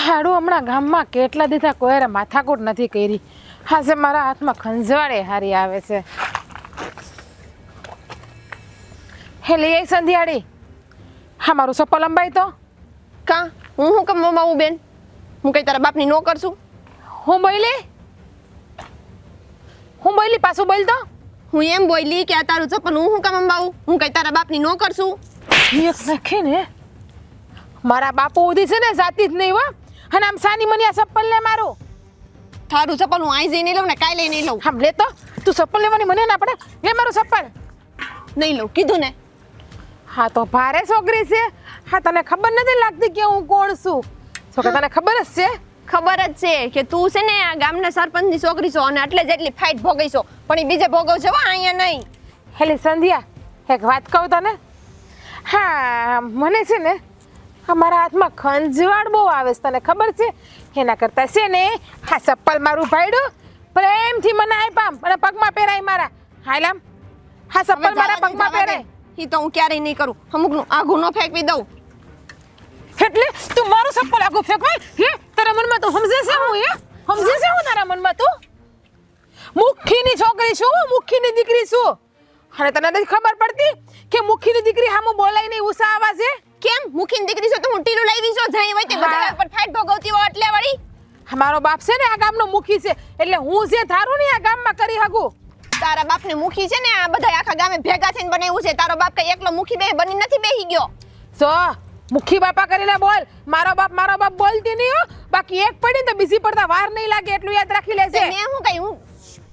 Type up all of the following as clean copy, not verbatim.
હાડું હમણાં ગામમાં કેટલા દીધા કોયરે માથાકૂટ નથી કરી. હાજે મારા હાથમાં ખંજવાળે હારી આવે છે. હે લઈ આઈ સંધ્યાળી. હા મારું સપ્પલ અંબાઈ તો કા હું કમ મમાવું બેન? હું કઈ તારા બાપની નો કરશું? હું બોલી પાછું બોલ તો. હું એમ બોલી કે આ તારું ચપ્પલ હું કમ અંબાવું? હું કઈ તારા બાપની નો કરશું? એક નાખે ને મારા બાપુ ઉધી છે ને જાતી જ નહીં હો. અને આમ સાની મની આ ચપ્પલ લે મારું. તારું ચપ્પલ હું આઈ જઈને લઉં ને કાઈ લઈ નહીં લઉં. આમ લે તો તું ચપ્પલ લેવાની મને ના પડે. લે મારું ચપ્પલ. નહીં લઉં કીધું ને. હા તો ભારે છોકરી છે. હા તને ખબર નથી લાગતી કે હું કોણ છું? છોકરા તને ખબર જ છે. ખબર જ છે કે તું છે ને આ ગામના સરપંચની છોકરી છો અને એટલે જ એટલી ફાઇટ ભોગઈ છો, પણ એ બીજે ભોગવજો હો, અહીંયા નહીં. હેલી સંધ્યા એક વાત કહું તને. હા મને છે ને મારા હાથમાં ખંજવાળ બહુ આવે છે, તને ખબર છે? એના કરતા છે ને હા ચપ્પલ મારું ભાઈડું પ્રેમથી મને આપ્યા અને પગમાં પહેરાય મારા. હાલામ હા ચપ્પલ મારા પગમાં પહેરાય. ઈ તો હું ક્યારેય નહીં કરું. અમુકનું આઘું ન ફેંકવી દઉં. એટલે તું મારું ચપ્પલ આગળ ફેંકવાય હે? તારા મનમાં તું સમજે છે હું હે? સમજે છે હું તારા મનમાં તું? મુખીની છોકરી છું, મુખીની દીકરી છું. અને તને નથી ખબર પડતી કે મુખીની દીકરી હામું બોલાય નહીં ઉષા આવાજે? કેમ મુખીની દીકરી છો તો હું ટીલું લાવી છો જઈ હોય તે બધા પર ફાઇટ ભોગવતી હો એટલે વળી. મારો બાપ છે ને આ ગામનો મુખી છે, એટલે હું જે ધારું ને આ ગામમાં કરી હગું. તારા બાપને મુખી છે ને આ બધા આખા ગામે ભેગા થઈને બનાવ્યું છે. તારો બાપ કઈ એકલો મુખી બે બની નથી બેહી ગયો. જો મુખી બાપા કરીને બોલ. મારો બાપ બોલતી નહીં હો. બાકી એક પડી ને તો બીજી પડતા વાર નહીં લાગે એટલું યાદ રાખી લેજે. મેં હું કઈ હું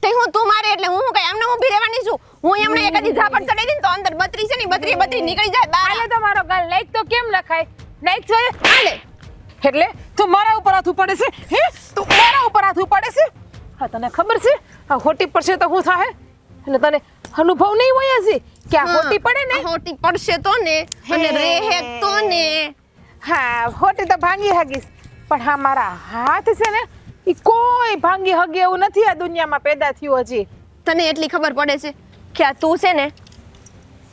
તે હું તું મારે એટલે હું કઈ આમને ઊભી રહેવાની છું? હું એમને એકાદી ઝાપટ ચડાઈ દઈને તો અંદર બત્રી છે ને બત્રી નીકળી જાય બહાર. આલે તો મારો ગાલ લાઈક તો કેમ લખાય? લાઈક જોઈએ આલે એટલે તું મારા ઉપર હાથ ઉપાડે છે હે? તું મારા ઉપર હાથ ઉપાડે છે? હા તને ખબર છે આ હોટી પડશે તો શું થાય? અને તને અનુભવ નહીં હોય હજી કે આ હોટી પડે ને? હોટી પડશે તો ને અને રહે તો ને. હા હોટી તો ભાંગી હગીશ, પણ હા મારા હાથ છે ને ઈ કોઈ ભાંગી હગે એવું નથી આ દુનિયામાં પેદા થયું હજી. તને એટલી ખબર પડે છે કે આ તું છે ને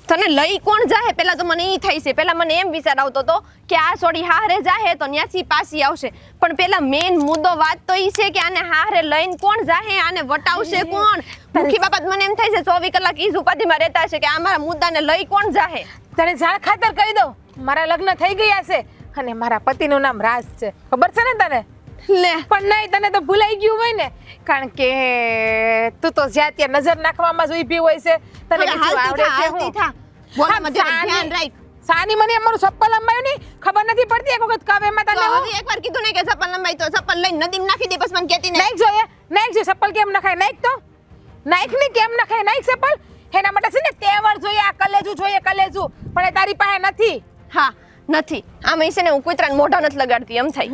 તને લઈ કોણ જાહે? પેલા તો મને ઈ થઈ છે. પેલા મને એમ વિચાર આવતો તો કે આ છોડી હારે જાહે તો ન્યાથી પાછી આવશે, પણ પેલા મેન મુદ્દો વાત તો ઈ છે કે આને હારે લઈને કોણ જાહે? આને વટાવશે કોણ? મુખી બાપા મને એમ થાય છે 24 કલાક ઈ જ ઉપાધિમાં રહેતા છે કે આ મારા મુદ્દાને લઈ કોણ જાહે? તને જાણ ખાતર કહી દઉં, મારા લગ્ન થઈ ગયા છે અને મારા પતિનું નામ રાજ છે. ખબર છે ને તને? લે પણ નહીં, તને તો ભૂલાઈ ગયું હોય ને, કારણ કે તું તો જ્યાં ત્યાં નજર નાખવામાં જ ઊભી હોય છે. તને બીજું આવડે છે હું? બોલમાં જરા ધ્યાન રાખ. સાની મને અમારું ચપ્પલ અંબાયું નહીં ખબર નથી પડતી. એક વખત કાવ્યમાં તને તો હવે એકવાર કીધું ને કે ચપ્પલ લંબાઈ તો ચપ્પલ લઈને નદીમાં નાખી દે બસ મને કહેતી ને. નાખ જોઈએ, નાખ જો ચપ્પલ કેમ નખાય? નાખ તો નાખ ને કેમ નખાય? નાખ ચપ્પલ. એના માટે છે ને તેવર જોઈએ, આ કલેજું જોઈએ, કલેજું, પણ એ તારી પાસે નથી. હા નથી. આમ છે ને હું કૂતરાને મોઢા નથી લગાડતી એમ થાય.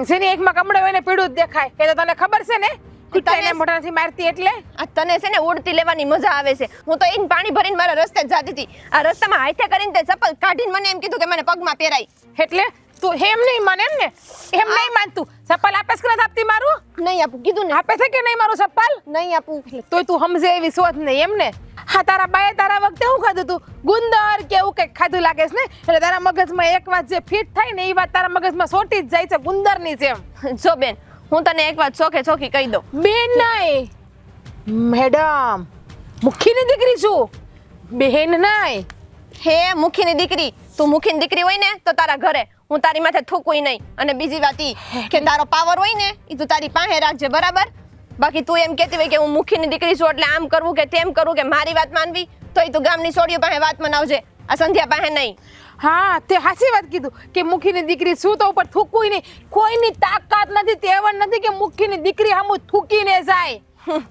જેની એકમાં કમળો હોય ને પીળું જ દેખાય. એ તો તને ખબર છે ને? કૂતરાને મોઢા નથી મારતી એટલે. આ તને છે ને ઉડતી લેવાની મજા આવે છે. હું તો ઈન પાણી ભરીને મારા રસ્તે જ જાતી હતી. આ રસ્તામાં હાથે કરીને તે ચપ્પલ કાઢીને મને એમ કીધું કે મને પગમાં પહેરાય. એટલે તું એમ નહીં માને ને? એમ નહીં માનતું? ચપ્પલ આપે કે નથી આપતી મારું? નહીં આપું કીધું ને. આપે છે કે નહીં મારું ચપ્પલ? નહીં આપું. તોય તું સમજે એવી સોચ નહીં એમ ને? હા તારા બાએ તારા વખતે શું ખાધું તું? ગુંદર કે એવું કંઈક ખાધું લાગે છે ને, એટલે તારા મગજમાં એક વાત જે ફિટ થાય ને એ વાત તારા મગજમાં સોટી જ જાય છે ગુંદરની જેમ. જો બેન હું તને એક વાત ચોખી કહી દઉં. બેન નહીં મેડમ, મુખીની દીકરી છું, બહેન નહીં. હે મુખીની દીકરી? તું મુખીની દીકરી હોય ને તો તારા ઘરે, હું તારી માથે થૂકું નહીં. અને બીજી વાત ઈ કે તારો પાવર હોય ને એ તું તારી પાસે રાખજે, બરાબર? બાકી તું એમ કહેતી હોય કે હું મુખીની દીકરી છું એટલે આમ કરવું કે તેમ કરવું કે મારી વાત માનવી, તો એ તું ગામની છોડીઓ પાસે વાત મનાવજે, આ સંધ્યા પાસે નહીં. હા તે હાચી વાત કીધું કે મુખીની દીકરી શું તો ઉપર થૂકુય નહીં. કોઈની તાકાત નથી, તેવડ નથી કે મુખીની દીકરી સામું થૂકીને જાય.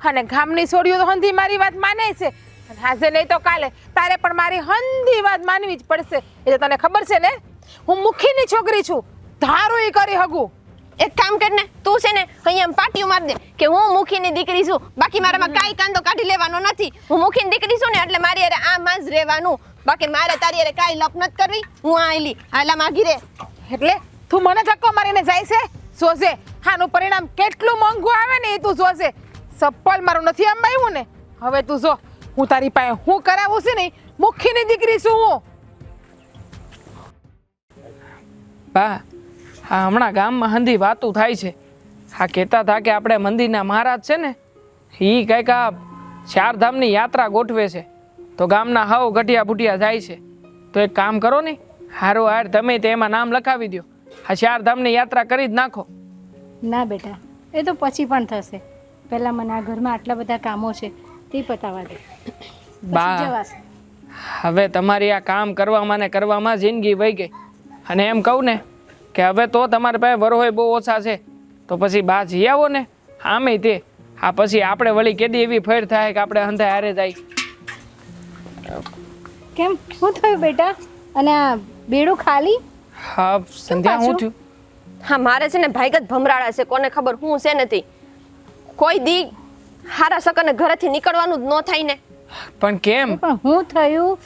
અને ગામની છોડીઓ તો હંધી મારી વાત માને છે, અને આજે નહીં તો કાલે તારે પણ મારી હંધી વાત માનવી જ પડશે. એ તને ખબર છે ને હું મુખીની છોકરી છું, ધારું એ કરી હગું. એક કામ કર ને, તું છે ને અહીંયા પાટિયું માર દે કે હું મુખીની દીકરી છું, બાકી મારામાં કાંઈ કાંદો કાઢી લેવાનો નથી. હું મુખીની દીકરી છું ને એટલે મારી અરે આમાં જ રહેવાનું, બાકી મારે તારી અરે કાંઈ લપ નથી કરવી. હું આયલી આલા માગી રે. એટલે તું મને ધક્કો મારીને જાય છે? જોજે આનું પરિણામ કેટલું મોંઘું આવે ને એ તું જોજે. ચપ્પલ મારું નથી અંબાયું ને, હવે તું જો હું તારી પાસે હું કરાવું છે ને મુખીની દીકરી છું હું. બા હા હમણાં ગામમાં હંધી વાતું થાય છે. હા કહેતા હતા કે આપણે મંદિરના મહારાજ છે ને એ કંઈક આ ચારધામની યાત્રા ગોઠવે છે. તો ગામના હાવ ગઢિયા બુઢિયા જાય છે. તો એક કામ કરો ને, હારો હાર તમે તેમાં નામ લખાવી દો. આ ચારધામની યાત્રા કરી જ નાખો. ના બેટા, એ તો પછી પણ થશે. પહેલાં મને આ ઘરમાં આટલા બધા કામો છે તે પતાવવા દે, પછી બા જવાશે. હવે તમારી આ કામ કરવામાં ને કરવામાં જિંદગી વહી ગઈ. અને એમ કહું ને કે હવે તો તમારી પાસે વરોય બહુ ઓછા છે. તો પછી બા જઈ આવો ને. આમે તે આ પછી આપણે વળી કેદી એવી ફેર થાય કે આપણે હંધાય હારે જાય. કેમ, શું થયું બેટા? અને આ બેડું ખાલી? હા સંધ્યા શું થયું? હા મારે છે ને ભાઈગત ભમરાડા છે, કોને ખબર હું છે નથી. કોઈ દી હારા સકને ઘરેથી નીકળવાનું જ ન થાય ને. પણ કેમ? પણ હું થયું?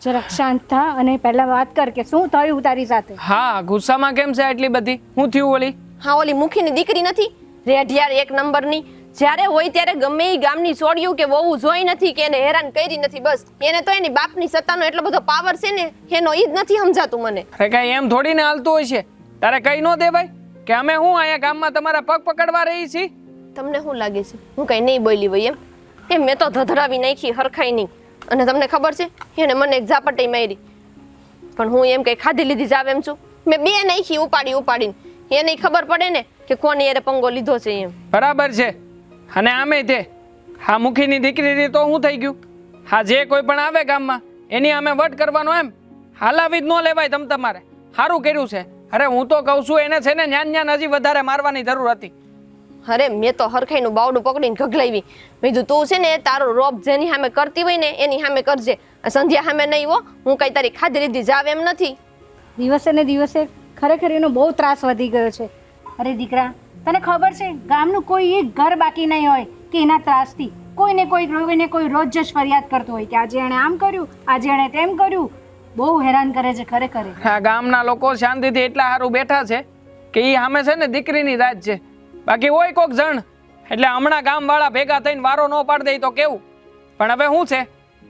જરાક શાંત થા અને પહેલા વાત કર કે શું થયું તારી સાથે. હા ગુસ્સામાં કેમ છે આટલી બધી? હું થયું વળી? હા ઓલી મુખીની દીકરી નથી રેઢિયાર એક નંબરની, જ્યારે હોય ત્યારે ગમે એ ગામની છોડ્યું કે વહુ જોઈ નથી કે એને હેરાન કરી નથી. બસ એને તો એની બાપની સત્તાનો એટલો બધો પાવર છે ને, એનો ઈ જ નથી સમજાતું મને. અરે કઈ એમ થોડી ને હાલતું હોય છે. તારે કઈ ન દેવાય કે અમે હું અહીંયા ગામમાં તમારા પગ પકડવા રહી છીએ? તમને શું લાગે છે હું કઈ નહીં બોલી હોય એમ મેં તો ધધરાવી નાખી હરખાઈ નહીં. અને તમને ખબર છે એને મને એક ઝાપટી મારી, પણ હું એમ કઈ ખાધી લીધી જાવ એમ છું. મેં બે નાખી ઉપાડીને. એને ખબર પડે ને કે કોની એને પંગો લીધો છે એમ. બરાબર છે. અને આમે તે હા મુખીની દીકરી તો હું થઈ ગયું? હા જે કોઈ પણ આવે ગામમાં એની અમે વટ કરવાનો એમ હાલાવી જ ન લેવાય. તમારે સારું કર્યું છે. અરે હું તો કહું છું એને છે ને ન્યાન હજી વધારે મારવાની જરૂર હતી. અરે મેં તો હરખાઈનું બાવડું પકડીને ગગલાવી. મેં કીધું તું છે ને તારો રોપ જેની સામે કરતી હોય ને એની સામે કરજે, સંધ્યા સામે નહીં હો. હું કઈ તારી ખાધી લીધી જાવ એમ નથી. દિવસે ને દિવસે ખરેખર એનો બહુ ત્રાસ વધી ગયો છે. અરે દીકરા, તને ખબર છે ગામનું કોઈ એક ઘર બાકી નહીં હોય કે એના ત્રાસથી કોઈને કોઈ રોજ જ ફરિયાદ કરતું હોય કે આજે એણે આમ કર્યું, આજે એણે તેમ કર્યું. બહુ હેરાન કરે છે ખરેખર. હા ગામના લોકો શાંતિથી એટલા સારું બેઠા છે કે એ સામે છે ને દીકરીની રાજ છે. બાકી હોય કોક જણ એટલે હમણાં ગામવાળા ભેગા થઈને વારો ન પાડી દે તો કેવું. પણ હવે શું છે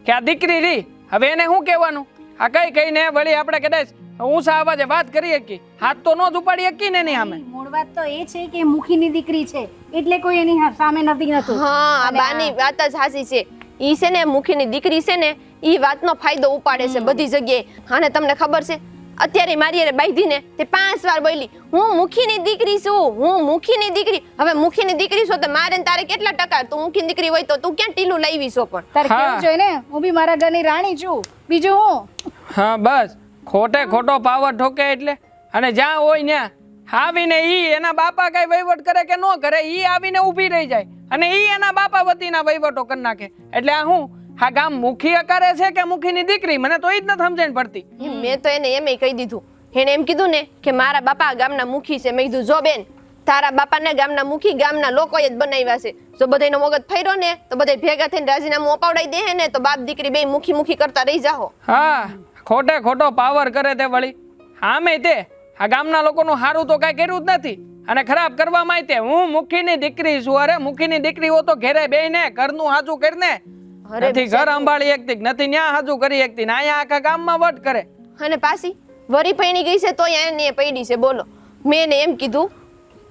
કે આ દીકરી રહી, હવે એને શું કહેવાનું? આ કહીને વળી આપણે કદાચ ઊંચા અવાજે વાત કરી શકીએ, હાથ તો ન જ ઉપાડી શકીએ ને એની સામે. મૂળ વાત તો એ છે કે મુખીની દીકરી છે એટલે કોઈ એની સામે નથી નતું. હા બાની વાત જ હાસી છે. ઈ છે ને મુખીની દીકરી છે ને ઈ વાતનો ફાયદો ઉપાડે છે બધી જગ્યાએ. અને તમને ખબર છે અત્યારે મારી અરે બાંધીને તે 5 વાર બોલી હું મુખીની દીકરી છું, હું મુખીની દીકરી. હવે મુખીની દીકરી છો તો મારે તારે કેટલા ટકા? તું મુખીની દીકરી હોય તો તું ક્યાં ટીલું લાવી છો? પણ તારે કેવું જોઈએ ને, હું બી મારા ઘરની રાણી છું, બીજું હું. હા બસ ખોટે ખોટો પાવર ઠોકે એટલે. અને જ્યાં હોય ત્યાં આવીને ઈ એના બાપા કઈ વહીવટ કરે કે ન કરે, ઈ આવીને ઊભી રહી જાય અને ઈ એના બાપા વતીના વહીવટો કરી નાખે. એટલે આ હું હા ગામ મુખી અકારે છે કે મુખીની દીકરી? મને તો ઈ જ નથી સમજણ પડતી. મેં તો એને એમ કહી દીધું. એને એમ કીધું ને કે મારા બાપા ગામના મુખી છે. મેં કીધું જો બેન તારા બાપાને ગામના મુખી ગામના લોકોએ જ બનાવ્યા છે. જો બધાયનો મગજ ફર્યો ને તો બધા ભેગા થઈને રાજીનામું અપાવડાઈ દે ને તો બાપ દીકરી બે મુખી કરતા રહી જાઓ. હા ખોટે ખોટો પાવર કરે તે વળી. આમે તે આ ગામના લોકોનું સારું તો કઈ કર્યું જ નથી અને ખરાબ કરવામાં તે હું મુખીની દીકરી છું. અરે મુખીની દીકરી હો તો ઘરે બેહીને ઘરનું હાજુ કરીને નથી ઘર સંભાળી એકતી, નથી ન્યા હાજુ કરી એકતી ને અહીંયા આખા ગામમાં વટ કરે. અને પાછી વરી પૈણી ગઈ છે તો એને પૈડી છે. બોલો મેં એને એમ કીધું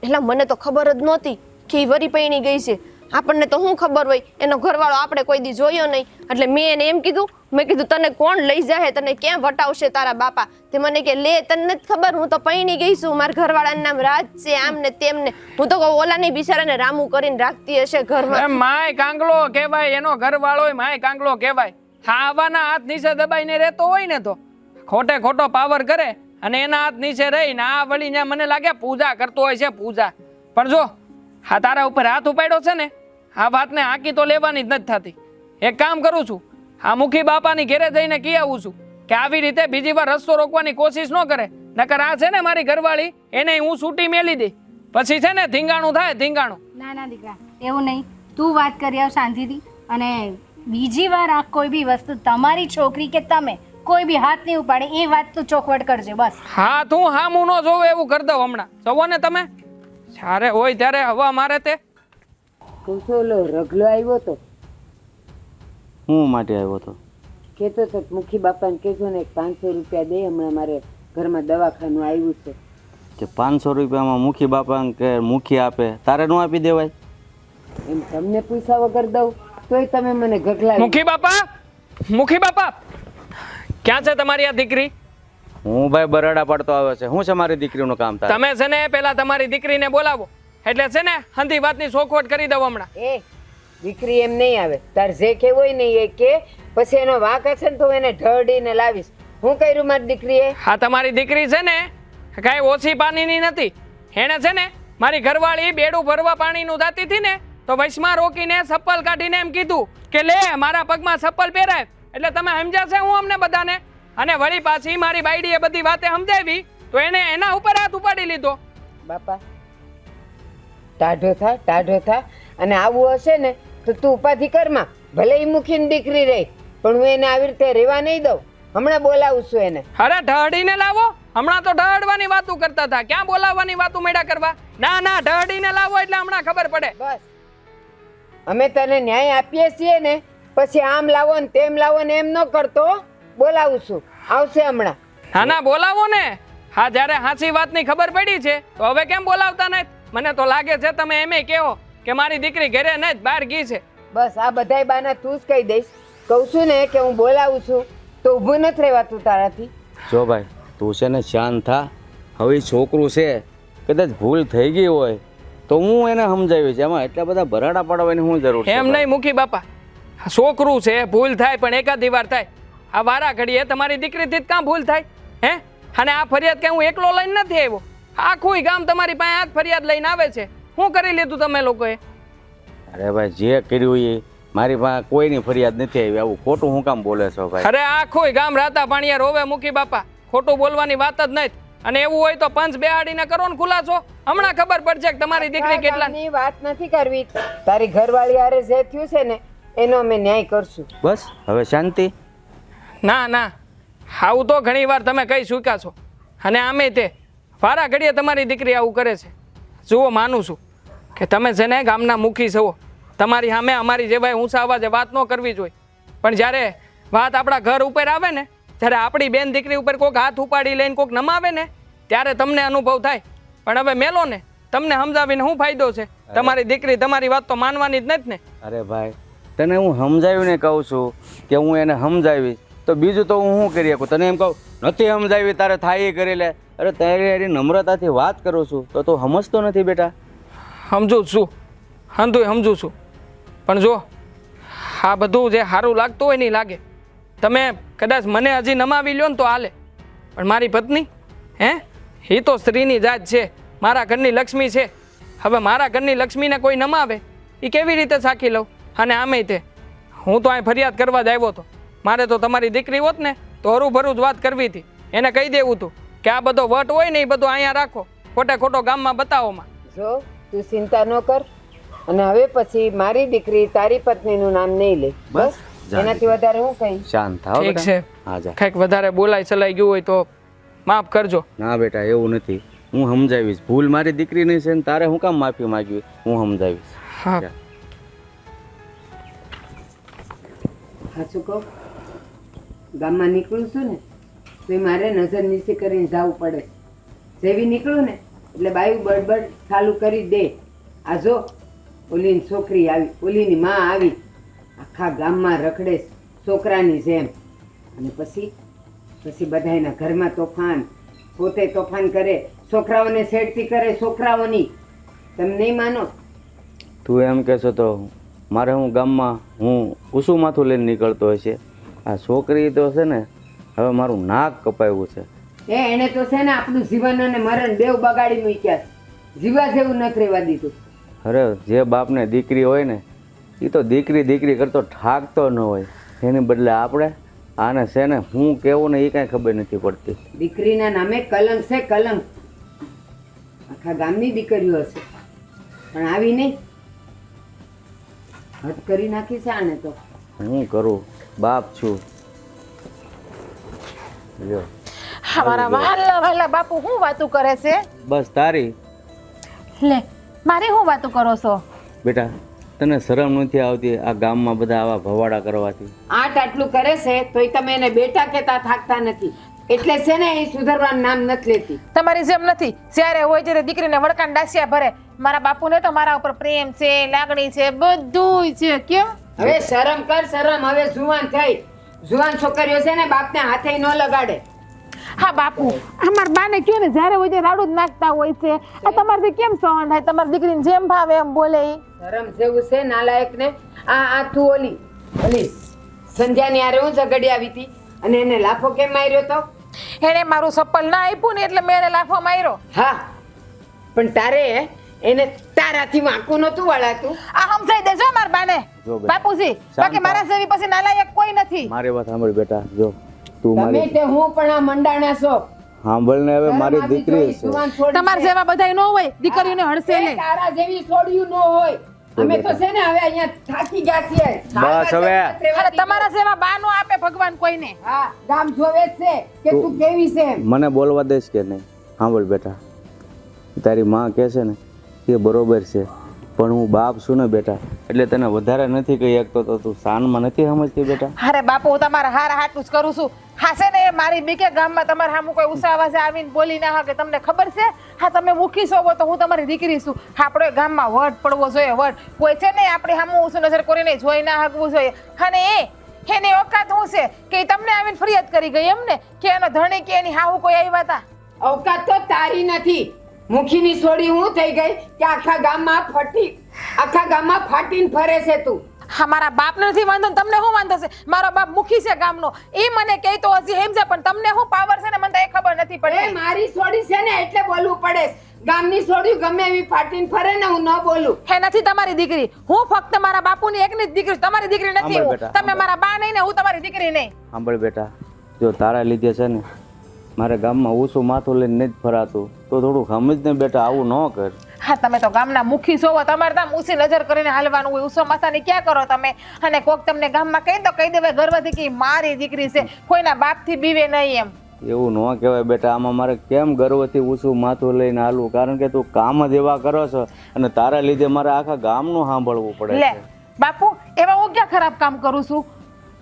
એટલે મને તો ખબર જ નહોતી કે ઈ વરી પૈણી ગઈ છે. આપણને તો શું ખબર હોય, એનો ઘરવાળો આપણે કોઈ દી જોયો નહીં. એટલે મેં એને એમ કીધું, મેં કીધું તને કોણ લઈ જાય, તને ક્યાં વટાવશે તારા બાપા? તે મને કે લે તને નથી ખબર, હું તો પૈણી ગઈ છું, મારા ઘરવાળાનું નામ રાજ છે, આમ ને તેમ ને. હું તો ઓલા નહીં બિચારાને રામું કરીને રાખતી હશે ઘરમાં. માય કાંગલો કહેવાય, એનો ઘરવાળો માય કાંગલો કહેવાય. હા આવાના હાથ નીચે દબાઈને રહેતો હોય ને તો ખોટે ખોટો પાવર કરે અને એના હાથ નીચે રહીને આ વળી ત્યાં મને લાગે પૂજા કરતો હોય છે, પૂજા. પણ જો હા તારા ઉપર હાથ ઉપાડ્યો છે ને, આ વાતને આંકી તો લેવાની જ નથી થતી. એક કામ કરું છું, આ મુખી બાપાની ઘેરે જઈને કહી આવું છું કે આવી રીતે બીજી વાર રસ્તો રોકવાની કોશિશ ન કરે. નકર આ છે ને મારી ઘરવાળી એને હું છૂટી મેલી દઈ, પછી છે ને ધીંગાણું થાય ધીંગાણું. ના ના દીકરા એવું નહીં, તું વાત કરી આવ શાંતિથી. અને બીજી વાર આ કોઈ બી વસ્તુ તમારી છોકરી કે તમે કોઈ બી હાથ નહીં ઉપાડે એ વાત તું ચોખવટ કરજે બસ. હા તું હા હું ન જોવે એવું કરી દઉં હમણાં. જવો ને તમે જ્યારે હોય ત્યારે હવા મારે તે ઓલો રગલો આવ્યો તો હું માટે આવ્યો હતો? કહેતો તો મુખી બાપાને કહેજો ને 500 રૂપિયા દે, હમણાં મારે ઘરમાં દવાખાનું આવ્યું છે. કે 500 રૂપિયામાં મુખી બાપા કે મુખી આપે તારે ન આપી દેવાય? એમ તમને પૈસા વગર દઉં તોય તમે મને ગગલાવી. મુખી બાપા ક્યાં છે તમારી આ દીકરી? હું ભાઈ બરાડા પડતો આવે છે. શું છે મારી દીકરીનું કામ તારે? તમે છે ને પેલા તમારી દીકરીને બોલાવો, એટલે છે ને હંધી વાતની સોખવટ કરી દઉં હમણાં. એ દીકરી એમ નહીં આવે. તાર જે કેવું હોય ને એ કે, પછી એનો વાંક હશે ને તો એને ઢળીને લાવીશ. હું કર્યું મારી દીકરીએ? હા તમારી દીકરી છે ને કાંઈ ઓછી પાણીની નથી. એણે છે ને મારી ઘરવાળી બેડું ભરવા પાણીનું જાતી હતી ને તો વૈશમાં રોકીને ચપ્પલ કાઢીને એમ કીધું કે લે મારા પગમાં ચપ્પલ પહેરાય. એટલે તમે સમજાશે હું અમને બધાને? અને વળી પાછી મારી બાયડીએ બધી વાતે સમજાવી તો એને એના ઉપર હાથ ઉપાડી લીધો. બાપા ટાઢો થા અને આવું હશે ને તો તું ઉપાધિ કરમાં. ભલે ઈ મુખીની દીકરી રહી પણ હું એને આવી રીતે રહેવા નહીં દઉં. હમણાં બોલાવું છું એને. અરે ઢળીને લાવો. હમણાં તો ઢળવાની વાતું કરતા હતા, ક્યાં બોલાવવાની વાતું મેળા કરવા? ના ના ઢળીને લાવો એટલે હમણાં ખબર પડે. બસ અમે તને ન્યાય આપીએ છીએ ને, પછી આમ લાવો ને તેમ લાવો ને એમ ન કરતો. બોલાવું છું, આવશે હમણાં. ના ના બોલાવો ને. હા જ્યારે હાચી વાતની ખબર પડી છે તો હવે કેમ બોલાવતા નથી? મને તો લાગે છે તમે એમે કહો કે મારી દીકરી ઘરે ન જ બહાર ગઈ છે. બસ આ બધાય બાના તું જ કહી દઈશ. કહું છું ને કે હું બોલાવું છું તો ઊભું નથી રહેવાતું તારાથી. જો ભાઈ તું છે ને શાંત થા. હવે છોકરું છે, કદાચ ભૂલ થઈ ગઈ હોય તો હું એને સમજાવીશ. એમાં એટલા બધા ભરાડા પાડવાની શું જરૂર છે? એમ નહીં મુખી બાપા, છોકરું છે, ભૂલ થાય પણ એકાદી વાર થાય. આ વારા ઘડીએ તમારી દીકરીથી જ કાં ભૂલ થાય? હે? અને આ ફરિયાદ કઈ હું એકલો લઈને નથી આવ્યો. આખું ગામ તમારી પાસે આ ફરિયાદ લઈને આવે છે. શું કરી લીધું તમે લોકોએ? અરે ભાઈ જે કર્યું એ મારી પાસે કોઈની ફરિયાદ નથી આવી. આવું ખોટું હું કામ બોલે છો ભાઈ? અરે આખું ગામ રાતા પાણીયા રોવે મુખી બાપા. ખોટું બોલવાની વાત જ નહીં. અને એવું હોય તો પંચ બેહાડીને કરો ને ખુલાસો. હમણાં ખબર પડશે કે તમારી દીકરી કેટલા. ની વાત નથી કરવી. તારી ઘરવાળી હારે જે થયું છે ને એનો અમે ન્યાય કરશું. બસ હવે શાંતિ. ના ના આવું તો ઘણી વાર તમે કહી ચૂક્યા છો. અને આમે તે વારા ઘડીએ તમારી દીકરી આવું કરે છે. જુઓ માનું છું કે તમે છે ને ગામના મુખી છો. તમારી સામે અમારી જેવાય ઊંચા અવાજે વાત ન કરવી જોઈએ. પણ જ્યારે વાત આપણા ઘર ઉપર આવે ને, જ્યારે આપણી બેન દીકરી ઉપર કોઈક હાથ ઉપાડી લઈને કોઈક નમાવે ને ત્યારે તમને અનુભવ થાય. પણ હવે મેલો ને તમને સમજાવીને શું ફાયદો છે? તમારી દીકરી તમારી વાત તો માનવાની જ નથી ને. અરે ભાઈ તને હું સમજાવીને કહું છું કે હું એને સમજાવીશ તો બીજું તો હું શું કરી શકું? તને એમ કહું નથી સમજાવી તારે થાય એ કરી લે. અરે તારી એની નમ્રતાથી વાત કરું છું તો તું સમજતો નથી બેટા. સમજુ જ છું, સમજુ છું. પણ જો આ બધું જે સારું લાગતું હોય નહીં લાગે. તમે કદાચ મને હજી નમાવી લ્યો ને તો હાલે, પણ મારી પત્ની એ તો સ્ત્રીની જાત છે, મારા ઘરની લક્ષ્મી છે. હવે મારા ઘરની લક્ષ્મીને કોઈ નમાવે એ કેવી રીતે સાખી લઉં? અને આમે તે હું તો અહીં ફરિયાદ કરવા જ આવ્યો હતો. મારે તો તમારી દીકરી હોત ને તો હરુભરું જ વાત કરવી હતી. એને કહી દેવું હતું કે આ બધો વટ હોય ને એ બધો અહીંયા રાખો, ખોટે ખોટો ગામમાં બતાવોમાં. જો તું ચિંતા ન કર. અને હવે પછી મારી દીકરી તારી પત્નીનું નામ નહીં લે. બસ એનાથી વધારે હું કહીશ. શાંત થાવ ઠીક છે. હા જા. કંઈક વધારે બોલાઈ ચલાઈ ગયું હોય તો માફ કરજો. ના બેટા એવું નથી. હું સમજાવીશ. ભૂલ મારી દીકરીની છે ને તારે હું કામ માફી માંગવી? હું સમજાવીશ. હા જા. સાચું કહું, ગામમાં નીકળું છું ને તો એ મારે નજર નીચે કરીને જવું પડે. જેવી નીકળું ને એટલે બાયું બડબડ ચાલુ કરી દે. આ જો ઓલીની છોકરી આવી, ઓલીની માં આવી, આખા ગામમાં રખડે છોકરાની જેમ. અને પછી બધાયના ઘરમાં તોફાન, પોતે તોફાન કરે, છોકરાઓને છેડતી કરે, છોકરાઓની. તમે નહીં માનો. તું એમ કહેશો તો મારે હું ગામમાં હું કુસુમ માથું લઈને નીકળતો હોય છે. આ છોકરી તો છે ને હવે મારું નાક કપાયું છે. એને તો છે ને આપણું જીવન અને મરણ બેવ બગાડી મૂક્યા છે. જીવા જેવું નથી રહેવા દીધું. અરે જે બાપને દીકરી હોય ને એ તો દીકરી કરતો ઠાકતો ન હોય. એની બદલે આપણે આને છે ને હું કેવું ને એ કાંઈ ખબર નથી પડતી. દીકરીના નામે કલંક છે, કલંક. આખા ગામની દીકરીઓ હશે પણ આવી નહીં. હદ કરી નાખી છે આને તો. હું કરું? બાપ છું. લ્યો મારા વહાલા વહાલા બાપુ શું વાતું કરે છે? બસ તારી. લે મારી શું વાતો કરો છો? બેટા તને શરમ નથી આવતી આ ગામમાં બધા આવા ભવાડા કરવાથી? આટલું કરે છે તોય તમે એને બેટા કહેતા થાકતા નથી. એટલે છે ને એ સુધરવાનું નામ નથી લેતી. તમારી જેમ નથી જ્યારે હોય ત્યારે દીકરીને વળકાન ડાસિયા ભરે. મારા બાપુને તો મારા ઉપર પ્રેમ છે, લાગણી છે, બધું છે. કેમ હવે શરમ કર, શરમ. હવે જુવાન થઈ. જુવાન છોકરીઓ છે ને બાપને હાથે ન લગાડે. હા બાપુ, અમાર બાને કયો ને જ્યારે હોય ત્યારે રાડું જ નાખતા હોય છે. આ તમારથી કેમ સહન થાય? તમારી દીકરીને જેમ ભાવે એમ બોલે ઈ. શરમ જેવું છે નાલાયક ને. આ તું ઓલી સંધ્યાની હારે હું ઝઘડી આવી હતી અને એને લાફો કેમ માર્યો તો? એને મારું ચપ્પલ ના આપ્યું ને એટલે મેં એને લાફો માર્યો. હા, પણ તારે એને તારાથી વાંકું નહોતું વળાતું. આ સમજાઈ દેજો માર બાને જો બેટા, બાપુજી. શાંત બાકી થાવ. મારા જેવી પછી નાલાયક કોઈ નથી. મારી વાત સાંભળ બેટા. જો તું તમે મારી તે હું પણ આ મંડાણા છો. સાંભળ ને. હવે મારી શરમ આવી દીકરી જોઈએ, છે. જુવાન છોડી તમાર છે. જેવા બધાય ન હોય, દીકરીઓને હડસે એ નહીં. તારા જેવી છોડ્યું ન હોય. અમે તો છે ને હવે અહીંયા થાકી ગયા છીએ. બસ હવે. અરે તમારા જેવા બા નો આપે ભગવાન કોઈને. હા, ગામ જોવે જ છે કે તું કેવી છે એમ. મને બોલવા દઈશ કે નહીં? સાંભળ બેટા, તારી માં કહે છે ને એ બરોબર છે, પણ હું બાપ છું ને બેટા, એટલે તને વધારે નથી કહી શકતો. તો તું શાનમાં નથી સમજતી બેટા? અરે બાપુ, હું તમારા હારા હાટું જ કરું છું. હા છે ને, એ મારી બીકે ગામમાં તમારા સામું કોઈ ઉસાવાસે આવીને બોલી ના કે તમને ખબર છે? હા, તમે મુખી છો તો હું તમારી દીકરી છું. આપણે ગામમાં વટ પડવો જોઈએ, વટ. કોઈ છે ને આપણે સામું ઊંચું નજર કરીને જોઈ ના હકવું જોઈએ. અને એની ઓકાત શું છે કે ઈ તમને આવીને ફરિયાદ કરી ગઈ એમ ને, કે એનો ધણી કે એની હાહુ કોઈ આવ્યા હતા? અવકાત તો તારી નથી. મુખીની છોડી હું થઈ ગઈ કે આખા ગામમાં ફાટીને ફરે છે તું. હા, મારા બાપને નથી વાંધો ને તમને શું વાંધો છે? મારો બાપ મુખી છે ગામનો. એ મને કહે તો હજી સમજે, પણ તમને શું પાવર છે ને મને તો એ ખબર નથી એ પડતી. મારી છોડી છે ને એટલે બોલવું પડે. ગામની છોડી ગમે એવી ફાટીને ફરે ને હું ન બોલું. હે નથી તમારી દીકરી. હું ફક્ત મારા બાપુની એકની જ દીકરી, તમારી દીકરી નથી સાંભળ હું. બેટા, તમે મારા બા નહીં ને હું તમારી દીકરી નહીં. સાંભળ બેટા, જો તારા લીધે છે ને મારે ગામમાં ઊંચું માથું લઈને નથી ફરાતું, તો થોડું સમજ ને બેટા, આવું ન કર. હા, તમે તો ગામના મુખી છો, તમારે તો આમ ઊંચી નજર કરીને હાલવાનું હોય. ઊંચો માથાની ક્યાં કરો તમે? અને કોક તમને ગામમાં કહી તો કહી દેવાય ગર્વથી કે ઈ મારી દીકરી છે, કોઈના બાપથી બીવે નહીં એમ. એવું ન કહેવાય બેટા. આમાં મારે કેમ ગર્વથી ઊંચું માથું લઈને હાલવું? કારણ કે તું કામ જ એવા કરો છો અને તારા લીધે મારે આખા ગામનું સાંભળવું પડે લે છે. બાપુ, એવા હું ક્યાં ખરાબ કામ કરું છું?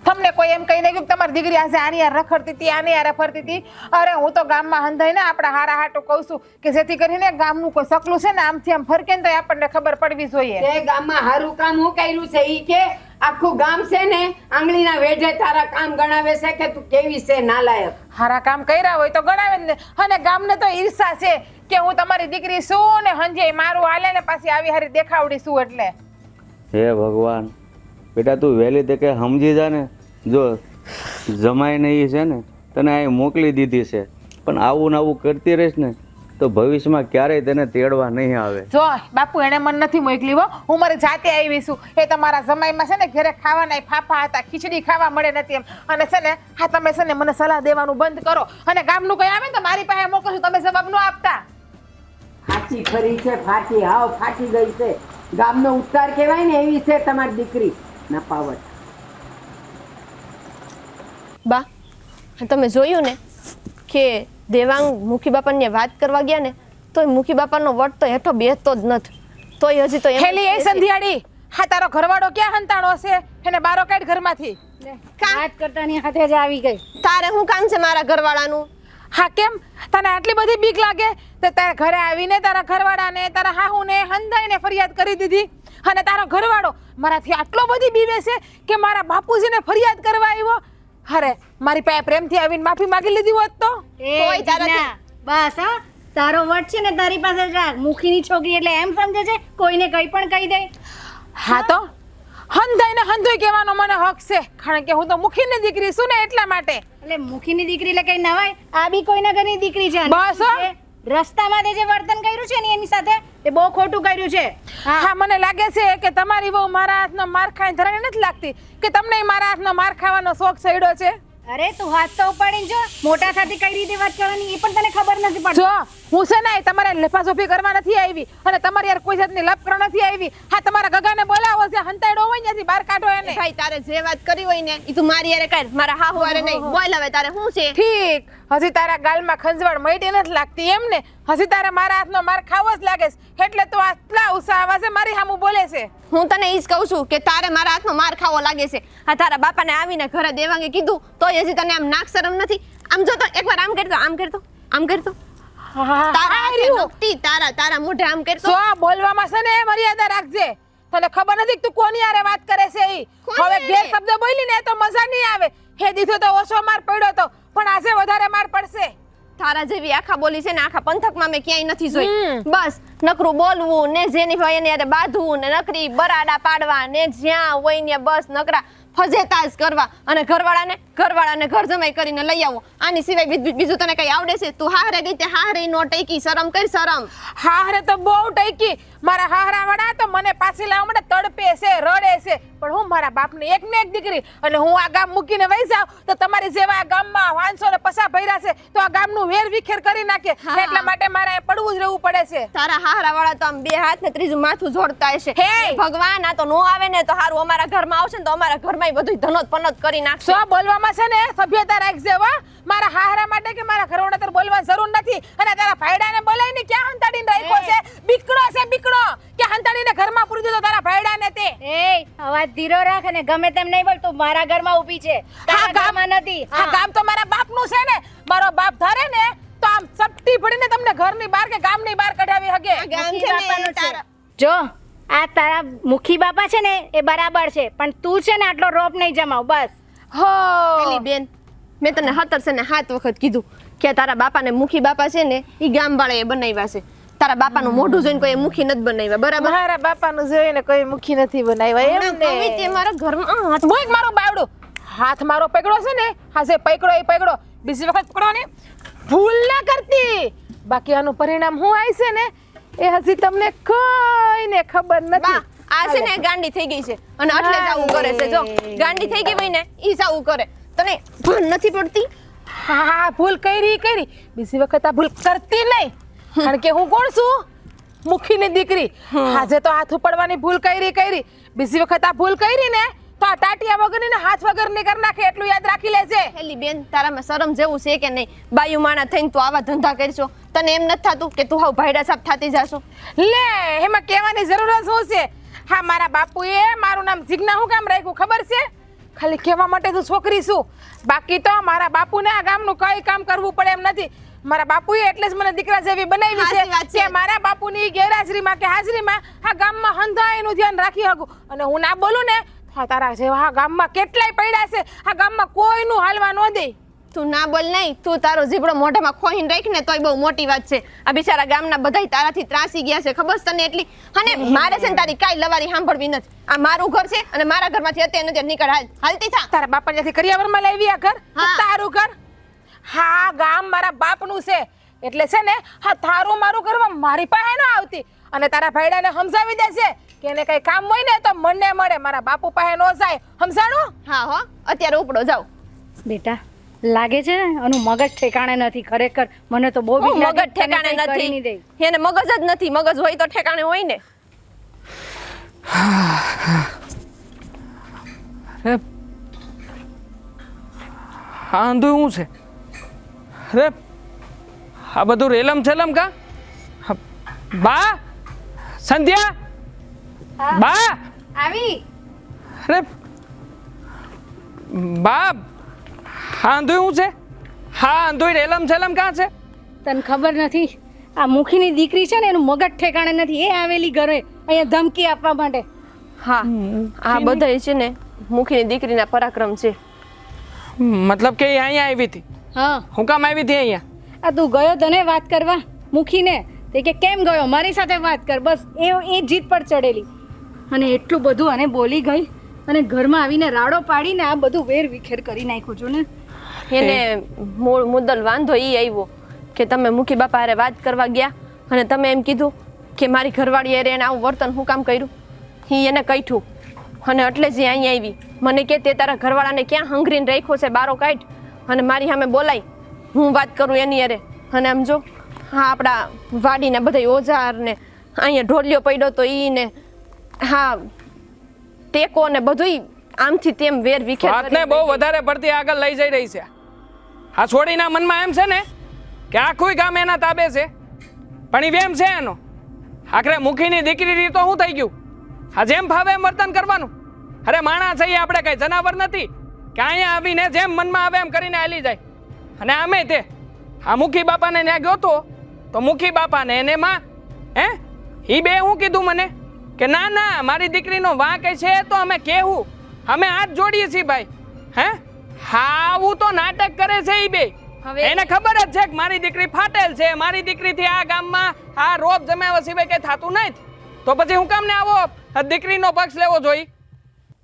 તમને કોઈ એમ કહીને ગયું કે તમારી દીકરી આજે આની યાર રખડતી હતી, આની યાર ફરતી હતી? અરે હું તો ગામમાં હંધાઈને આપણા હારા હાટું કહું છું કે જેથી કરીને ગામનું કોઈ સકલું છે ને આમથી આમ ફરકે ને તો આપણને ખબર પડવી જોઈએ. તે ગામમાં હારું કામ હું કર્યું છે ઈ કે આખું ગામ છે ને આંગળીના વેઢે તારા કામ ગણાવે છે કે તું કેવી છે નાલાયક. હારા કામ કર્યા હોય તો ગણાવે જ ને. અને ગામને તો ઈર્ષા છે કે હું તમારી દીકરી છું ને હંજે મારું હાલે ને પાછી આવી હારી દેખાવડી છું. એટલે હે ભગવાન, બેટા તું વહેલી તકે સમજી જા ને. જો જમાઈને એ છે ને તને અહીં મોકલી દીધી છે, પણ આવું ને આવું કરતી રહીશ ને તો ભવિષ્યમાં ક્યારેય તેને તેડવા નહીં આવે. જો બાપુ, એને મને નથી મોકલી હો. હું મારી જાતે આવી છું. એ તમારા જમાઈમાં છે ને ઘરે ખાવાના ફાફા હતા, ખીચડી ખાવા મળે નથી એમ. અને છે ને હા, તમે છે ને મને સલાહ દેવાનું બંધ કરો. અને ગામનું કઈ આવે ને તો મારી પાસે મોકલો છું, તમે જવાબ ન આપતા. ફાટી ફરી છે, ફાટી હાવ ફાટી ગઈ છે. ગામનો ઉત્તાર કહેવાય ને એવી છે તમારી દીકરી. ના પાવર. બા, તમે જોયું ને કે દેવાંગ મુખી બાપાને વાત કરવા ગયા ને તોય મુખી બાપાનો વટ તો હેઠો બેસતો જ નથી. તોય હજી તો એમ જ હેલી એ કહે છે. સંધિયાડી, હા તારો ઘરવાળો ક્યાં હંતાણો છે? એને બારો કાઢ ઘરમાંથી. વાત કરતાની હાથે જ આવી ગઈ. તારે શું કામ છે મારા ઘરવાળાનું? હા કેમ? તને આટલી બધી બીક લાગે તો તારા ઘરે આવીને તારા ઘરવાળાને તારા હાહુને હંધાઈને ફરિયાદ કરી દીધી. અને તારો ઘરવાળો મારાથી આટલો બધી બીવે છે કે મારા બાપુજીને ફરિયાદ કરવા આવ્યો. અરે મારી પાસે પ્રેમથી આવીને માફી માંગી લીધી હોત તો? કોઈ તારાથી- બસ હા, તારો વટ છે ને તારી પાસે જ રાખ. મુખીની છોકરી એટલે એમ સમજે છે કોઈને કઈ પણ કહી દે. હા તો હંધાઈને હંધોય કહેવાનો મને હક છે, કારણ કે હું તો મુખીની દીકરી છું ને એટલા માટે. એટલે મુખીની દીકરી એટલે કઈ નવાય? આ બી કોઈના ઘરની દીકરી છે. બસ હો. જે રસ્તામાં તે જે વર્તન કર્યું છે ને એની સાથે એ બહુ ખોટું કર્યું છે. હા, મને લાગે છે કે તમારી બહુ મારા હાથનો માર ખાઈને ધરાને નથી લાગતી કે તમને મારા હાથનો માર ખાવાનો શોખ ચડ્યો છે. અરે તું હાથ તો ઉપાડીને જો, મોટા સાથે કઈ રીતે વાત કરવાની એ પણ તને ખબર નથી પડતી. જો હું છે ને તમારે લફાઝોફી કરવા નથી આવી અને તમારી યાર કોઈ જાતની લપ કરવા નથી આવી. હા, તમારા ગગાને બોલાવો છે, હંતાડો હોય ત્યાંથી બહાર કાઢો એને. ભાઈ તારે જે વાત કરી હોય ને ઈ તું મારી હારે કર, મારા હાહુ હારે નહીં. બોલ હવે તારે શું છે? ઠીક, હજી તારા ગાલમાં ખંજવાળ મળી નથી લાગતી એમ ને? હજી તારે મારા હાથનો માર ખાવો જ લાગે છે એટલે તો આટલા ઉષા આવાજે મારી સામું બોલે છે. હું તને ઈ જ કહું છું કે તારે મારા હાથનો માર ખાવો લાગે છે. આ તારા બાપાને આવીને ઘરે દેવાંગે કીધું તોય હજી તને આમ નાક શરમ નથી? આમ જો તો એકવાર આમ કરતો આમ કરતો આમ કરતો હા, તારા હાથે રહ્યું. નકટી તારા મોઢે આમ કરતો સો બોલવામાં છે ને મર્યાદા રાખજે. તને ખબર નથી કે તું કોની હારે વાત કરે છે ઈ? કોની હવે હારે? ગેર શબ્દ બોલી ને તો મજા નહીં આવે. હે દીધો તો ઓછો માર પડ્યો તો, પણ આજે વધારે માર પડશે. તારા જેવી આખા બોલી છે ને આખા પંથકમાં મેં ક્યાંય નથી જોઈ. હમ. બસ નકરું બોલવું ને જેની ભાઈ એને હારે બાંધવું ને નકરી બરાડા પાડવા ને જ્યાં હોય ને બસ નકરા ફજેતા જ કરવા અને ઘરવાળાને ઘર જમાઈ કરીને લઈ આવો. આની સિવાય બીજું તને કઈ આવડે છે? તું હારે ગઈ તે હારે નો ટેકી શરમ કર શરમ. હારે તો બહુ ટઈકી. મારા હાહરા વાળા તો મને પાછી લાવવા માટે તડપે છે, રડે છે. પણ હું મારા બાપની એક ને એક દીકરી, અને હું આ ગામ મૂકીને વહી જાઉં તો તમારી જેવા આ ગામમાં વાંસો ને પસા ભર્યા છે તો આ ગામનું વેર વિખેર કરી નાખે. હા. એટલા માટે મારે અહીં પડવું જ રહેવું પડે છે. તારા હારા વાળા તો આમ બે હાથ ને ત્રીજું માથું જોડતા હશે. હે! ભગવાન આ તો નો આવે ને તો હારું અમારા ઘરમાં આવશે ને તો અમારા ઘરમાં બધું ધનોત પનોત કરી નાખશે. સો બોલવામાં છે ને સભ્યતા રાખજે હો. મારા હાહરા માટે કે મારા ઘરવાળા તારે બોલવાની જરૂર નથી. અને તારા ભાઈડાને બોલાવીને ક્યાં હંતાડીને રાખ્યો છે? બીકડો છે બીકડો, કે હંતાડીને ઘરમાં પૂરી દીધો તારા ભાઈડાને તે. એ અવાજ ધીરો રાખ અને ગમે તેમ નહીં બોલ. તું મારા ઘરમાં ઊભી છે, તારા ઘરમાં નથી. આ ગામ તો મારા બાપનું છે ને. મારો બાપ ધારે ને તો આમ ચપટી પડીને તમને ઘરની બહાર કે ગામની બહાર કઢાવી આ હગે. ગામ મુખી છે ને બાપાનું છે. તારા જો આ તારા મુખી બાપા છે ને એ બરાબર છે, પણ તું છે ને આટલો રોપ નહીં જમાવ બસ. હો પેલી બેન મેં તને 7 છે ને 7 વખત કીધું કે તારા બાપાને મુખી બાપા છે ને ઈ ગામ વાળાએ બનાવ્યા છે. તારા બાપાનું મોઢું જોઈને કોઈ મુખી નથી બનાવ્યા, બરાબર? મારા બાપાનું જોઈને કોઈ મુખી નથી બનાવ્યા એમ હમણાં કવિ તે ને. મારા ઘરમાં હાથ મોય મારો બાવડો હાથ મારો પકડો છે ને, હાસે પકડો એ પકડો, બીજી વખત પકડો ને ભૂલ ના કરતી. બાકી આનું પરિણામ હું આવી છે ને એ હજી તમને કોઈને ખબર નથી. બા આ છે ને ગાંડી થઈ ગઈ છે અને એટલે જ આવું કરે છે. જો ગાંડી થઈ ગઈ હોય ને ઈ જ આવું કરે. તને ભાન નથી પડતી? હા ભૂલ કરી બીજી વખત આ ભૂલ કરતી નહીં. કારણ કે હું કોણ છું? મુખીની દીકરી. આજે તો હાથ ઉપાડવાની ભૂલ કરી બીજી વખત આ ભૂલ કરી ને તો આ ટાટિયા વગરની ને હાથ વગરની કરી નાખે. એટલું યાદ રાખી લેજે. હેલી બેન તારામાં શરમ જેવું છે કે નહીં? બાયુ માણા થઈને તું આવા ધંધા કરશો? તને એમ નથી થતું કે તું હાવ ભાઈડા સાપ થાતી જાશો? લે એમાં કહેવાની જરૂર જ શું છે? હા મારા બાપુએ મારું નામ જીજ્ઞા હું કામ રાખ્યું ખબર છે? ખાલી કહેવા માટે તું છોકરી છું. બાકી તો મારા બાપુને આ ગામનું કઈ કામ કરવું પડે એમ નથી. મારા બાપુએ એટલે જ મને દીકરા જેવી બનાવી સાચી વાત છે છે. કે મારા બાપુની ગેરહાજરીમાં કે હાજરીમાં આ ગામમાં હંધાયનું ધ્યાન રાખી શકું. અને હું ના બોલું ને તો તારા જેવા આ ગામમાં કેટલાય પડ્યા છે. આ ગામમાં કોઈનું હાલવા ન દે. તું ના બોલ નહીં. તું તારો જીબડો મોઢામાં ખોહીને રાખ ને તોય બહુ મોટી વાત છે. આ બિચારા ગામના બધાય તારાથી ત્રાસી ગયા છે, ખબર છે તને એટલી? અને મારે છે ને તારી કાંઈ લવારી સાંભળવી નથી. આ મારું ઘર છે અને મારા ઘરમાંથી અત્યારે નીકળ હાલતી થા. તારા બાપા ત્યાંથી કરિયાવરમાં લાવી આ ઘર? તો હા. તારું ઘર? હા ગામ મારા બાપનું છે એટલે છે ને હા તારું મારું કરવા મારી પાસે ન આવતી. અને તારા ભાઈડાને સમજાવી દેશે કે એને કઈ કામ હોય ને તો મને મળે, મારા બાપુ પાસે ન જાય. સમજાણું? હા હો અત્યારે ઉપડો જાવ. બેટા લાગે છે ને આનું મગજ ઠેકાણે નથી ખરેખર. મને તો બહુ બીક હું લાગે મગજ ઠેકાણે તને કંઈ કરી નહીં દે. નથી. એને મગજ જ નથી. મગજ હોય તો ઠેકાણે હોય ને. અરે હા અંધું શું છે? અરે આ બધું રેલમ છેલમ કા? હા, બા સંધ્યા બા આવી અરે બા હા અંધું શું છે? હા અંધું રેલમ છેલમ કાં છે? તને ખબર નથી આ મુખીની દીકરી છે ને એનું મગજ ઠેકાણે નથી. એ આવેલી ઘરે અહીંયા ધમકી આપવા માટે. હા આ બધાય છે ને મુખીની દીકરીના પરાક્રમ છે. મતલબ કે એ અહીંયા આવી હતી? હા હું કામ આવી હતી અહીંયા? આ તું ગયો તને વાત કરવા મુખીને? તે કે કેમ ગયો મારી સાથે વાત કર. બસ એ જીત પર ચડેલી અને એટલું બધું અને બોલી ગઈ અને ઘરમાં આવીને રાડો પાડીને આ બધું વેર વિખેર કરી નાખ્યું છું ને. એને મૂળ મુદ્દલ વાંધો ઈ આવ્યો કે તમે મુખી બાપા હારે વાત કરવા ગયા અને તમે એમ કીધું કે મારી ઘરવાળી હારે એને આવું વર્તન હું કામ કર્યું. એને કહીઠું અને એટલે જ અહીંયા આવી. મને કે તે તારા ઘરવાળાને ક્યાં હંગરીને રાખ્યો છે, બારો કાઢ અને મારી સામે બોલાય હું વાત કરું એની હારે. અને આમ જો હા આપણા વાડીના બધા ઓજાર ને અહીંયા ઢોલિયો પડ્યો તો ઈ ને હા ટેકો ને બધુંય આમથી તેમ વેર વિખેર વાતને બહુ વધારે પડતી આગળ લઈ જઈ રહી છે. આ છોડીના મનમાં એમ છે ને કે આખું ગામ એના તાબે છે, પણ એ વેમ છે એનો. આખરે મુખીની દીકરી રહી તો શું થઈ ગયું? આ જેમ ફાવે એમ વર્તન કરવાનું. અરે માણસ છીએ આપણે, કઈ જનાવર નથી કે અહીંયા આવીને જેમ મનમાં આવે એમ કરીને હાલી જાય. અને આમે તે આ મુખી બાપાને ત્યાં ગયો તો મુખી બાપાને એને માં હે ઈ બે હું કીધું મને કે ના ના મારી દીકરીનો વાંક છે તો અમે કહેવું, અમે હાથ જોડીએ છીએ ભાઈ. હે હા આવું તો નાટક કરે છે ઈ બે. હવે એને ખબર જ છે કે મારી દીકરી ફાટેલ છે, મારી દીકરીથી આ ગામમાં આ રોપ જમાવવા સિવાય કઈ થતું નહીં, તો પછી હું કામ ને આવો દીકરીનો પક્ષ લેવો જોઈએ?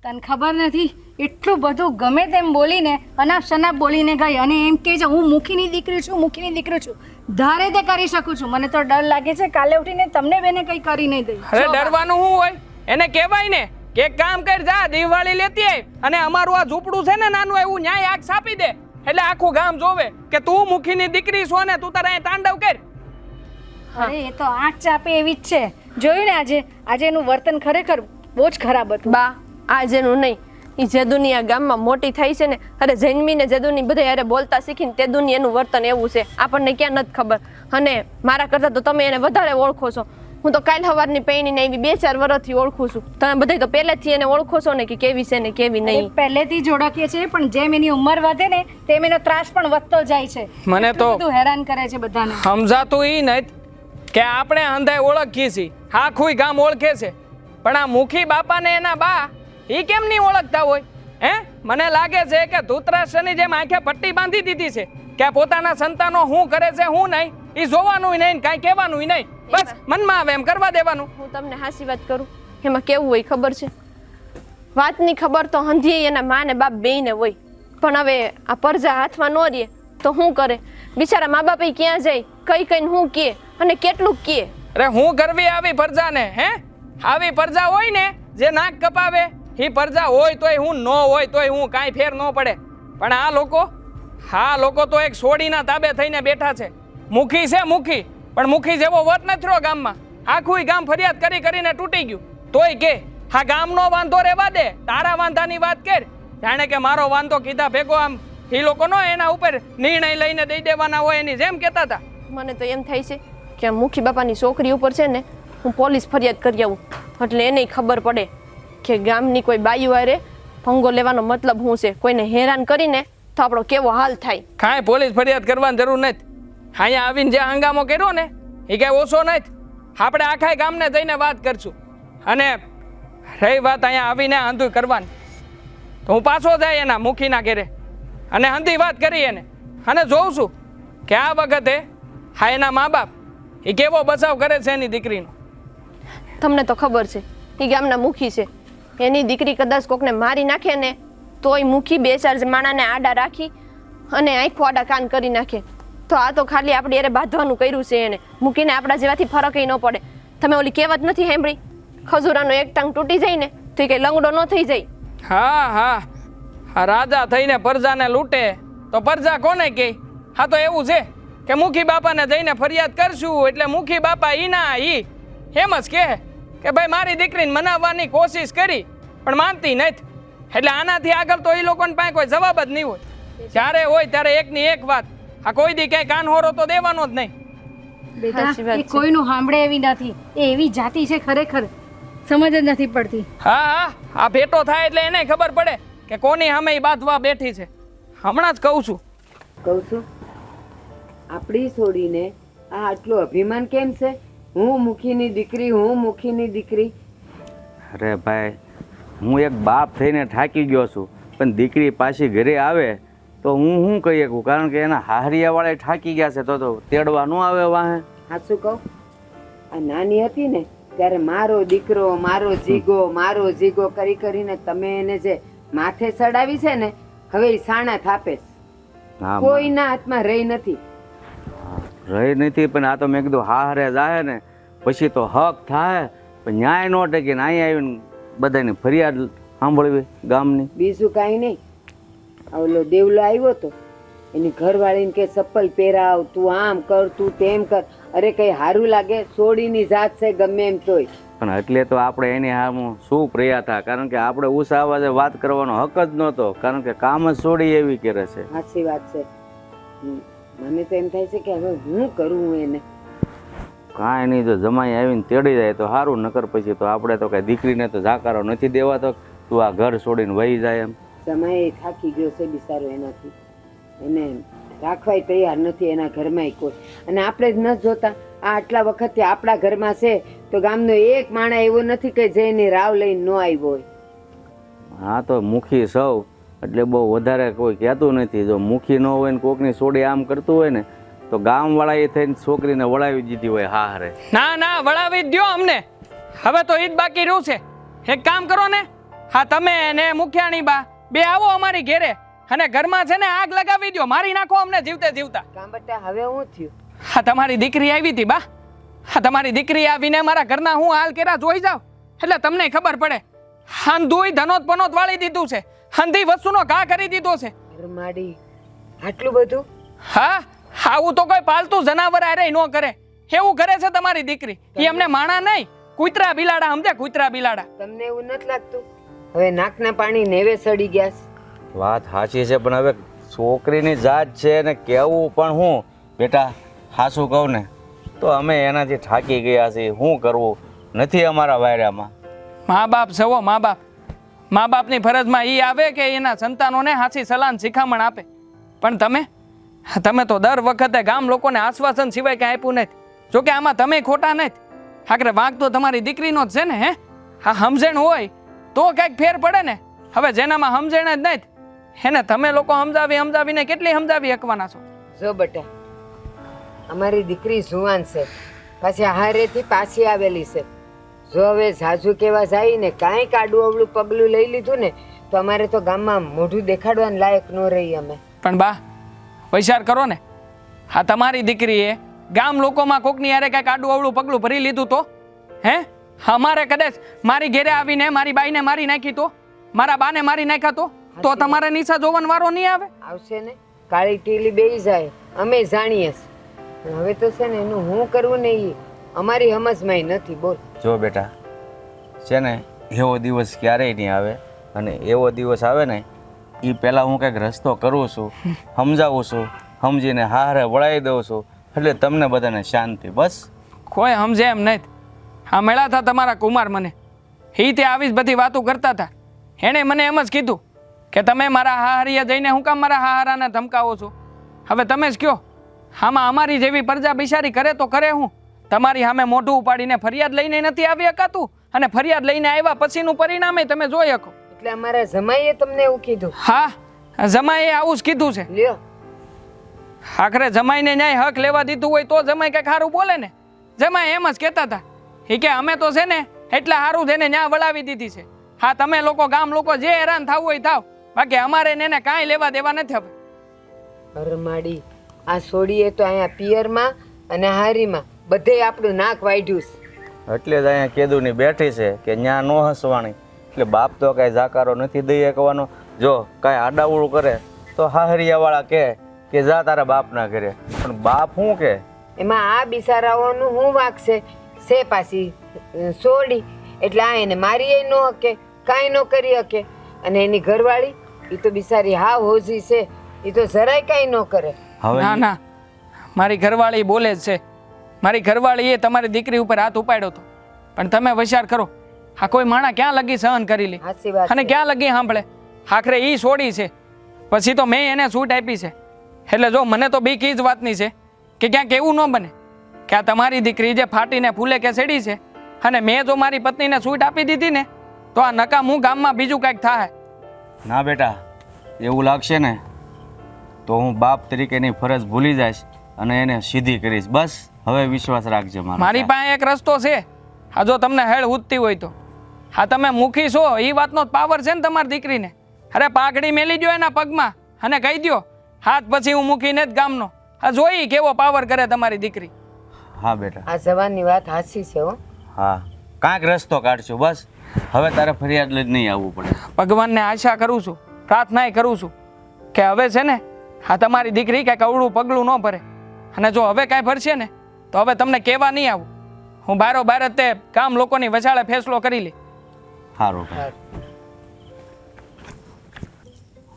તને ખબર નથી, એટલું બધું ગમે તેમ બોલીને અનાપ શનાપ બોલીને ગઈ અને એમ કહે છે હું મુખીની દીકરી છું, મુખીની દીકરી છું. ધારે તે કરી શકું છું. મને તો ડર લાગે છે કાલે ઉઠીને તમને બેને કંઈ કરી નહીં દઈ. અરે ડરવાનું શું હોય? એને કહેવાય ને કે એક કામ કર, જા દિવાળી લેતી આય અને અમારું આ ઝૂંપડું છે ને નાનું એવું ન્યાય આગ છાપી દે, એટલે આખું ગામ જોવે કે તું મુખીની દીકરી છો ને તું તારે અહીં તાંડવ કર. અરે એ તો આંખ ચાપે એવી જ છે. જોયું ને આજે એનું વર્તન ખરેખર બહુ જ ખરાબ હતું. બા આજેનું નહીં, એ જેદુની આ ગામમાં મોટી થઈ છે ને, અરે જન્મીને જેદુની બધા યારે બોલતા શીખીને તેદુની એનું વર્તન એવું છે, આપણને ક્યાં નથી ખબર. અને મારા કરતાં તો તમે એને વધારે ઓળખો છો. હું તો કાલ સવારની પૈણીને એવી 2-4 વર્ષથી ઓળખું છું. તમે બધા તો પહેલેથી એને ઓળખો છો ને કે કેવી છે ને કેવી નહીં. પહેલેથી જ ઓળખીએ છીએ, પણ જેમ એની ઉંમર વધે ને તેમ એનો ત્રાસ પણ વધતો જાય છે. મને તો બધું હેરાન કરે છે બધાને. સમજાતું ઈ નહીં કે આપણે અંધાય ઓળખીએ છીએ, આખું ગામ ઓળખે છે, પણ આ મુખી બાપાને એના બા ઈ કેમ નહીં ઓળખતા હોય? હે મને લાગે છે કે ધૃતરાષ્ટ્રની જેમ આંખે પટ્ટી બાંધી દીધી છે કે આ પોતાના સંતાનો શું કરે છે શું નહીં ઈ જોવાનું નહીં, કાંઈ કહેવાનું નહીં, બસ મનમાં આવે એમ કરવા દેવાનું. હું તમને હાસી વાત કરું, એમાં કેવું હોય ખબર છે? વાતની ખબર તો હંધી એના મા ને બાપ બેયને હોય, પણ હવે આ પરજા હાથમાં ન રહે તો શું કરે? બિચારા મા બાપ ક્યાં જાય, કઈ કઈને શું કહે અને કેટલું કહે? અરે હું કરવી આવી પરજાને? હે આવી પરજા હોય ને જે નાક કપાવે એ પરજા હોય તોય હું, ન હોય તોય હું, કાંઈ ફેર ન પડે. પણ આ લોકો તો એક સોડીના તાબે થઈને બેઠા છે. મુખી છે મુખી, પણ મુખી જેવો વટ નથી રહ્યો ગામમાં. આખું ગામ ફરિયાદ કરી કરીને તૂટી ગયું, તોય કે હા ગામનો વાંધો રહેવા દે, તારા વાંધાની વાત કર. જાણે કે મારો વાંધો કીધા ભેગો આમ એ લોકોનો એના ઉપર નિર્ણય લઈને દઈ દેવાના હોય એની જેમ કહેતા હતા. મને તો એમ થાય છે કે આ મુખી બાપાની છોકરી ઉપર છે ને હું પોલીસ ફરિયાદ કરી આવું, એટલે એને ખબર પડે કે ગામની કોઈ બાયું હારે ભંગો લેવાનો મતલબ શું છે. કોઈને હેરાન કરીને તો આપણો કેવો હાલ થાય. કાંઈ પોલીસ ફરિયાદ કરવાની જરૂર નથી. અહીંયા આવીને જે હંગામો કર્યો ને એ કાંઈ ઓછો નથી. આપણે આખા ગામને જઈને વાત કરશું. અને રહી વાત અહીંયા આવીને હંધું કરવાની, તો હું પાછો જાય એના મુખીના ઘેરે અને હંધી વાત કરી એને, અને જોઉં છું કે આ વખતે હા એના મા બાપ એ કેવો બચાવ કરે છે એની દીકરીનો. તમને તો ખબર છે એ ગામના મુખી છે, એની દીકરી કદાચ કોકને મારી નાખે ને તોય મુખી 2-4 માણાને આડા રાખી અને આંખો આડા કાન કરી નાખે. તો આ તો ખાલી આપણે એને બાંધવાનું કર્યું છે એને, મૂકીને આપણા જેવાથી ફરક ન પડે. તમે ઓલી કહેવત નથી સાંભળી, ખજૂરાનો એક ટાંગ તૂટી જાય ને તો એ કઈ લંગડો ન થઈ જાય? હા આ રાજા થઈને પરજાને લૂંટે તો પરજા કોને કહે? હા તો એવું છે કે મુખી બાપાને જઈને ફરિયાદ કરશું એટલે મુખી બાપા ઈ એમ જ કહે કે ભાઈ મારી દીકરીને મનાવવાની કોશિશ કરી પણ માનતી નથી, એટલે આનાથી આગળ તો એ લોકોને પાસે કોઈ જવાબ જ નહીં હોય. જ્યારે હોય ત્યારે એકની એક વાત, આ કોઈ દી ક્યાંય કાન હોરો તો દેવાનો જ નહીં. બેટા એ કોઈનું સાંભળે એવી નથી, એ એવી જાતિ છે ખરેખર સમજ જ નથી પડતી. હા આ ભેટો થાય એટલે એને ખબર પડે કે કોની સામે ઈ બાંધવા બેઠી છે. હમણાં જ કહું છું આપણી છોડીને આ આટલું અભિમાન કેમ છે? હું મુખીની દીકરી, હું મુખીની દીકરી. અરે ભાઈ, હું એક બાપ થઈને થાકી ગયો છું, પણ દીકરી પાછી ઘરે આવે તો હું શું કહી શકું? કારણ કે એના હાહરિયાવાળા થાકી ગયા છે, તો તેડવા ન આવે વાહે. સાચું કહું, આ નાની હતી ને ત્યારે મારો દીકરો, મારો જીગો કરી કરીને તમે એને જે માથે ચડાવી છે ને, હવે એ સાણા થાપે છે. કોઈના હાથમાં રહી નથી. રહી નથી, પણ આ તો મેં કીધું હારે જાય ને પછી તો હક થાય, પણ ન્યાય નો ટકે ને અહીંયા આવીને બધાની ફરિયાદ સાંભળવી ગામની. બીજું કાંઈ નહીં. ઓલો દેવલો આવ્યો તો એની ઘરવાળીને કે ચપ્પલ પહેરાવ, તું આમ કર, તું તેમ કર. અરે કઈ સારું લાગે? સોડીની જાત છે ગમે એમ તોય. પણ એટલે તો આપણે એની હામું શું પ્રયા હતા, કારણ કે આપણે ઊંચા અવાજે વાત કરવાનો હક જ નહોતો, કારણ કે કામ જ છોડી એવી કરે છે. સાચી વાત છે. મને તો એમ થાય છે કે હવે હું કરું એને. કાંઈ નહીં, જો જમાઈ આવીને તેડી જાય તો સારું, નકર પછી તો આપણે તો કઈ દીકરીને તો જાકારો નથી દેવાતો તું આ ઘર છોડીને વહી જાય એમ. જમાઈ થાકી ગયો છે બિચારો એનાથી, એને રાખવાય તૈયાર નથી એના ઘરમાંય કોઈ. અને આપણે જ ન જોતા આ આટલા વખતથી આપણા ઘરમાં છે તો ગામનો એક માણસ એવો નથી કે જે એની રાવ લઈને ન આવ્યો હોય. હા તો મુખી સૌ એટલે બહુ વધારે કોઈ કહેતું નથી. જો મુખી ન હોય ને કોકની સોડી આમ કરતું હોય ને તો ગામવાળાએ થઈને છોકરીને વળાવી દીધી હોય હારે. ના ના વળાવી જ દ્યો અમને. હવે તો ઈ જ બાકી રહ્યું છે. એક કામ કરો ને, હા તમે ને મુખિયાણી બા બે આવો અમારી ઘેરે અને ઘરમાં છે ને આગ લગાવી દ્યો, મારી નાખો અમને જીવતે જીવતા. કામ બટા હવે શું થયું? હા તમારી દીકરી આવી હતી બા. હા તમારી દીકરી આવીને મારા ઘરના હું હાલ કેરા જોઈ જાવ એટલે તમને ખબર પડે. હંધુય ધનોત પનોત વાળી દીધું છે, હંધી વસ્તુનો ઘા કરી દીધો છે. માડી આટલું બધું? હા આવું તો કોઈ પાલતુ જનાવર આરે ન કરે, એવું કરે છે તમારી દીકરી. એ અમને માણા નહીં, કૂતરા બિલાડા સમજે, કૂતરા બિલાડા. તમને એવું નથી લાગતું હવે નાકના પાણી નેવે સડી ગયા છે? વાત સાચી છે પણ હવે છોકરીની જાત છે ને કેવું પણ હું બેટા હાસું કહું ને તો અમે એનાથી થાકી ગયા છીએ. શું કરવું નથી અમારા વાયરામાં. મા બાપ સવો મા બાપ, મા બાપની ફરજમાં ઈ આવે કે એના સંતાનોને હાચી સલાહ શિખામણ આપે. પણ તમે તો દર વખતે ગામ લોકોને આશ્વાસન સિવાય કાંઈ આપ્યું નથી. જોકે આમાં તમે ખોટા નથી, આખરે વાંક તો તમારી દીકરીનો જ છે ને. હે હા સમજણ હોય તો કંઈક ફેર પડે ને. હવે જેનામાં સમજણ જ નથી એને તમે લોકો સમજાવીને કેટલી સમજાવી શકવાના છો? જો બટા અમારી દીકરી જુવાન છે, પાછી હારેથી પાછી આવેલી છે. જો હવે ઝાઝુ કેવા જાય ને કાંઈ કાડું અવળું પગલું લઈ લીધું ને તો અમારે તો ગામમાં મોઢું દેખાડવાનું લાયક ન રહી અમે. પણ બા વિચાર કરો ને, હા તમારી દીકરીએ ગામ લોકોમાં કોકની યારે કાંઈક આડું અવળું પગલું ભરી લીધું તો હે અમારે કદાચ મારી ઘેરે આવીને મારી બાઈને મારી નાખી તો, મારા બાને મારી નાખ્યા તો તમારે નીચા જોવાનો વારો નહીં આવે? આવશે ને, કાળી ટીલી બેઈ જાય અમે જાણીએ છીએ. હવે તો છે ને એનું હું કરવું ને એ અમારી સમજમાં નથી. બોલ જો બેટા છે ને એવો દિવસ ક્યારેય નહીં આવે, અને એવો દિવસ આવે ને એ પહેલાં હું કંઈક રસ્તો કરું છું, સમજાવું છું, સમજીને હારે વળાવી દઉં છું એટલે તમને બધાને શાંતિ. બસ કોઈ સમજે એમ નહીં. હા મળ્યા હતા તમારા કુમાર મને, તે આવી જ બધી વાતો કરતા હતા. એણે મને એમ જ કીધું કે તમે મારા હાહરિયા જઈને હું કામ મારા હાહરાને ધમકાવો છો? હવે તમે જ કહો, આમાં અમારી જેવી પ્રજા બિચારી કરે તો કરે હું? તમારી સામે મોઢું ઉપાડીને ફરિયાદ લઈને નથી આવી શકાતું, અને ફરિયાદ લઈને આવ્યા પછીનું પરિણામે તમે જોઈ શકો. એટલે અમારા જમાઈએ તમને એવું કીધું? હા જમાઈએ આવું જ કીધું છે. લ્યો આખરે જમાઈને ન્યાય હક લેવા દીધું હોય તો જમાઈ કંઈક સારું બોલે ને. જમાઈ એમ જ કહેતા હતા કે અમે તો છે ને એટલા સારું થઈને ન્યા વળાવી દીધી છે. હા તમે લોકો ગામ લોકો જે હેરાન થવું હોય થાવ, બાકી અમારે એને કાંઈ લેવા દેવા નથી. હવે અરે માડી આ સોડીએ તો અહીંયા પિયરમાં અને હારીમાં બધે આપણું નાક વાઢ્યું છે. એટલે જ અહીંયા કેદુની બેઠી છે કે ન્યા નો હસવાણી. એટલે બાપ તો કાંઈ જાકારો નથી દઈ શકવાનો. જો કાંઈ આડાવડું કરે તો હાહરિયાવાળા કે જા તારા બાપના ઘરે, પણ બાપ શું કે? એમાં આ બિચારાઓનું શું વાંક છે પાછી સોડી એટલે આ એને મારી ન હકે, કાંઈ ન કરી શકે. અને એની ઘરવાળી એ તો બિચારી હાવ હોજી છે, એ તો જરાય કાંઈ ન કરે. ના ના મારી ઘરવાળી બોલે જ છે. મારી ઘરવાળીએ તમારી દીકરી ઉપર હાથ ઉપાડ્યો હતો, પણ તમે વિચાર કરો આ કોઈ માણા ક્યાં લગી સહન કરી લે સાચી વાત અને ક્યાં લગી સાંભળે? આખરે ઈ છોડી છે, પછી તો મેં એને છૂટ આપી છે. એટલે જો મને તો બીક ઈ જ વાતની છે કે ક્યાંક એવું ન બને કે આ તમારી દીકરી જે ફાટીને ફૂલે કે સેડી છે, અને મેં જો મારી પત્નીને છૂટ આપી દીધી ને તો આ નકામ હું ગામમાં બીજું કંઈક થાય. ના બેટા એવું લાગશે ને તો હું બાપ તરીકેની ફરજ ભૂલી જઈશ અને એને સીધી કરીશ. બસ હવે વિશ્વાસ રાખજે મારી પાસે એક રસ્તો છે. હા જો તમને હેળ ઉઠતી હોય તો, હા તમે મુખી છો એ વાતનો પાવર છે ને તમારી દીકરીને. અરે પાઘડી મેલી દો એના પગમાં અને કહી દો હાથ પછી હું મૂકીને જ ગામનો. હા જોઈ કેવો પાવર કરે તમારી દીકરી. હા બેટા આ જવાની વાત સાચી છે હો. હા કાંઈક રસ્તો કાઢશું. બસ હવે તારે ફરિયાદ લઈ જ નહીં આવવું પડે. ભગવાનને આશા કરું છું, પ્રાર્થનાય કરું છું કે હવે છે ને હા તમારી દીકરી કાંઈક અવળું પગલું ન ભરે. અને જો હવે કાંઈ ભરશે ને તો હવે તમને કહેવા નહીં આવું. હું બારોબાર જ તે ગામ લોકોની વચાળે ફેસલો કરી લે. સારું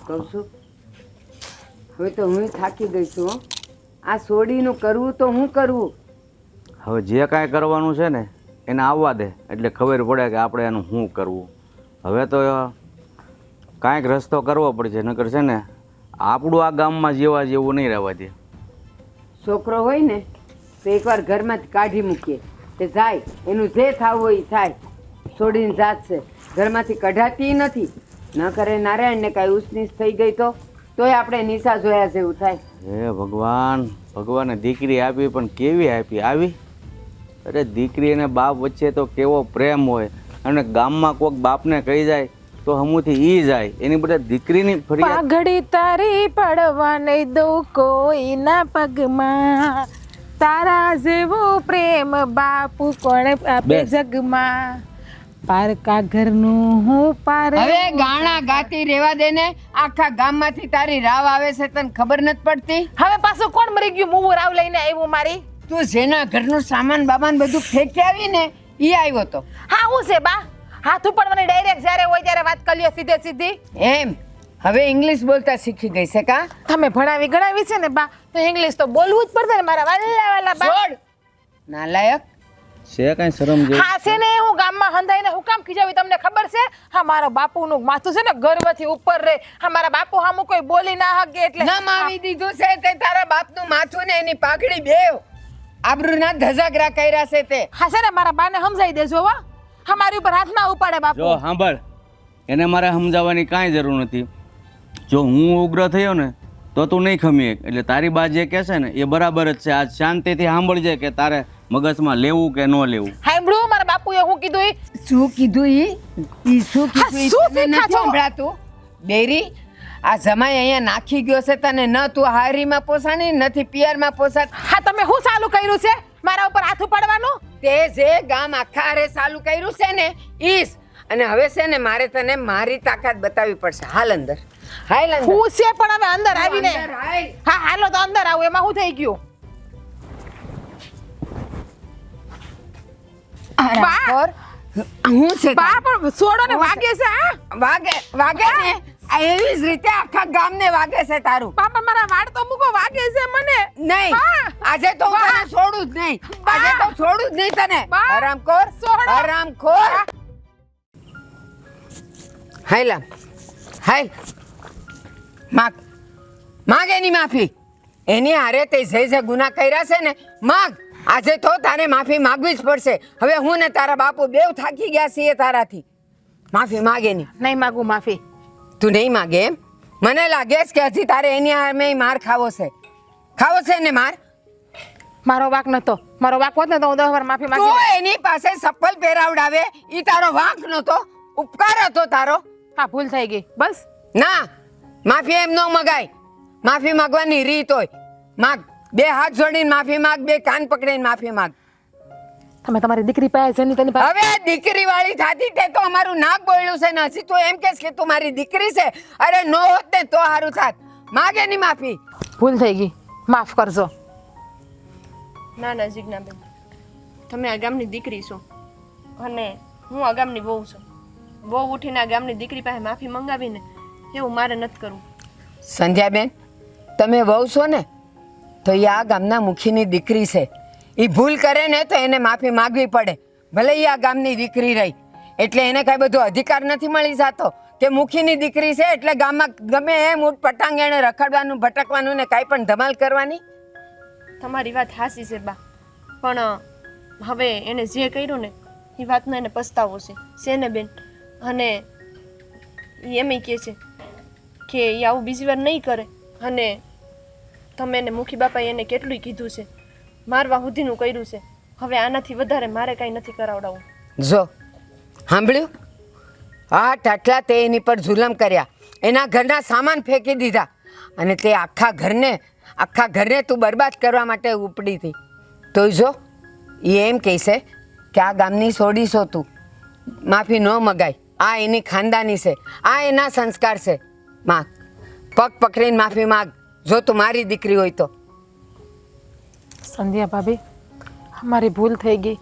કહું છું હવે તો હું થાકી ગઈ છું હો. આ સોડીનું કરવું તો હું કરવું. હવે જે કાંઈ કરવાનું છે ને એને આવવા દે એટલે ખબર પડે કે આપણે એનું શું કરવું. હવે તો કાંઈક રસ્તો કરવો પડશે, નકર છે ને આપણું આ ગામમાં જેવા જેવું નહીં રહેવા દે. છોકરો હોય ને તો એકવાર ઘરમાંથી કાઢી મૂકીએ તે જાય, એનું જે થવું હોય એ થાય, છોડીને જાત છે, ઘરમાંથી કઢાતી નથી. ન કરે નારાયણને કાંઈ ઉસનીસ થઈ ગઈ તોય આપણે નિશા જોયા જેવું થાય. હે ભગવાન, ભગવાને દીકરી આપી પણ કેવી આપી આવી. અરે દીકરી અને બાપ વચ્ચે તો કેવો પ્રેમ હોય, અને ગામમાં કોઈક બાપને કહી જાય તો હમુથી ઈ જાય, એની બધા દીકરીની ફરિયાદ. પાઘડી તારી પડવા નહીં દઉં કોઈના પગમાં, તારા જેવો પ્રેમ બાપુ કોણ આપે બેસ. જગમાં, પારકા ઘરનું હું પાર. હવે ગાણા ગાતી રેવા દે ને, આખા ગામમાંથી તારી રાવ આવે છે, તને ખબર નથી પડતી? હવે પાછું કોણ મરી ગયું મુવું રાવ લઈને આવ્યું મારી? તું જેના ઘરનું સામાન બામાન બધું ફેંકી આવી ને ઈ આવ્યો તો. હા હું છે બા, હાથ ઉપર મને ડાયરેક્ટ જ્યારે હોય ત્યારે વાત કરી લ્યો સીધે સીધી. એમ હવે ઇંગ્લિશ બોલતા શીખી ગઈ છે કા? તમે ભણાવી ગણાવી છે ને બા, તો ઇંગ્લિશ તો બોલવું જ પડશે ને મારા વાલા વાલા બા. છોડ નાલાયક. છે કાંઈ શરમ જેવું? હા છે ને, હું ગામમાં હંધાઈને હું કામ ખીજાવી તમને ખબર છે? હા મારા બાપુનું માથું છે ને ગર્વથી ઉપર રે. હા મારા બાપુ હામું કોઈ બોલી ના હકે એટલે નામ આવી દીધું છે તે તારા બાપનું માથું ને એની પાઘડી બેવ આબરૂના ધજાગરા કર્યા છે તે. હા છે ને, મારા બાને સમજાઈ દેજો હો. હા મારી ઉપર હાથ ના ઉપાડે બાપુ. જો સાંભળ, એને મારે સમજાવવાની કાંઈ જરૂર નથી. જો હું ઉગ્ર થયો ને તો તું નહીં ખમી એક. એટલે તારી બા જે કહેશે ને એ બરાબર જ છે. આજ શાંતિથી સાંભળજે કે તારે મગજમાં લેવું કે ન લેવું. સાંભળ્યું મારા બાપુએ શું કીધું ઈ? શું કીધું ઈ શું કીધું ઈ શું તને શીખા નથી છો? સંભળાતું? બેરી આ જમાઈ અહીંયા નાખી ગયો છે તને, ન તું હારીમાં પોસાણી નથી પિયરમાં પોસાત. હા તમે શું ચાલુ કર્યું છે મારા ઉપર હાથ ઉપાડવાનું? તે જે ગામ આખા હારે ચાલુ કર્યું છે ને ઈસ. અને હવે છે ને મારે તને મારી તાકાત બતાવવી પડશે. હાલ અંદર, હાલ અંદર. હું છે પણ હવે અંદર આવીને. અંદર હાલ. હા હાલો તો અંદર આવું, એમાં શું થઈ ગયું? બા! ઓર હું છે બા પણ છોડો ને, વાગે છે. હા વાગે વાગે ને આ એવી જ રીતે આખા ગામને વાગે છે તારું. બા પણ મારા વાળ તો મૂકો, વાગે છે મને. નહીં બા! આજે તો હું બા! તને છોડું જ નહીં. બા! આજે તો છોડું જ નહીં તને. બા! હરામખોર, છોડો. હરામખોર. હાલ હાલ માગ માગ એની માફી. એની હારે તે જે ગુનાહ કર્યા છે ને માગ. આજે તો તારે માફી માગવી જ પડશે. હવે હું ને તારા બાપુ બેવ થાકી ગયા છીએ તારાથી. માફી માગે ની. નહીં માગું માફી. તું નહીં માગે એમ? મને લાગે છે કે હજી તારે એની સામે માર ખાવો છે. ખાવો છે ને માર? મારો વાંક નતો. મારો વાંક હોત ને તો હું 10 વાર માફી તું માંગી. એની પાસે ચપ્પલ પહેરાવડાવે ઈ તારો વાંક નતો, ઉપકાર હતો તારો. હા ભૂલ થઈ ગઈ બસ. ના, માફી એમ ન મગાય. માફી માંગવાની રીત હોય. માગ, બે હાથ જોડીને માફી માગ, બે કાન પકડીને માફી માગ. તમે તમારી દીકરી પાસે જની તેની પાસે. હવે દીકરી વાળી થાતી તે તો અમારું નાક બોલ્યું છે ને હજી તું એમ કહેશ કે તું મારી દીકરી છે? અરે નો હોત ને તો સારું થાત. માગ એની માફી. ભૂલ થઈ ગઈ, માફ કરજો. ના ના જીજ્ઞાબેન, તમે આ ગામની દીકરી છો અને હું આ ગામની વહુ છું. વહુ ઉઠીને આ ગામની દીકરી પાસે માફી મંગાવીને એવું મારે નથી કરવું. સંધ્યાબેન, તમે વહુ છો ને તો એ આ ગામના મુખીની દીકરી છે. એ ભૂલ કરે ને તો એને માફી માંગવી પડે. ભલે એ આ ગામની દીકરી રહી એટલે એને કાંઈ બધો અધિકાર નથી મળી જતો કે મુખીની દીકરી છે એટલે ગામમાં ગમે એમ ઊટ પટાંગ એને રખડવાનું ભટકવાનું ને કાંઈ પણ ધમાલ કરવાની. તમારી વાત હાસી છે બા, પણ હવે એને જે કર્યું ને એ વાતનો એને પસ્તાવો છે ને બેન. અને એ એમ કહે છે કે એ આવું બીજી વાર નહીં કરે. અને તમે એને મુખી બાપાએ એને કેટલું કીધું છે, મારવા સુધીનું કર્યું છે. હવે આનાથી વધારે મારે કાંઈ નથી કરાવડાવવું. જો સાંભળ્યું? આ ટાટલા તે એની પર જુલમ કર્યા, એના ઘરના સામાન ફેંકી દીધા અને તે આખા ઘરને તું બરબાદ કરવા માટે ઉપડી હતી. તો જો એ એમ કહેશે કે આ ગામની સોડી છો તું, માફી ન મગાય. આ એની ખાનદાની છે, આ એના સંસ્કાર છે. માગ, પગ પકડીને માફી માગ જો તું મારી દીકરી હોય તો. સંધ્યા ભાભી, મારી ભૂલ થઈ ગઈ.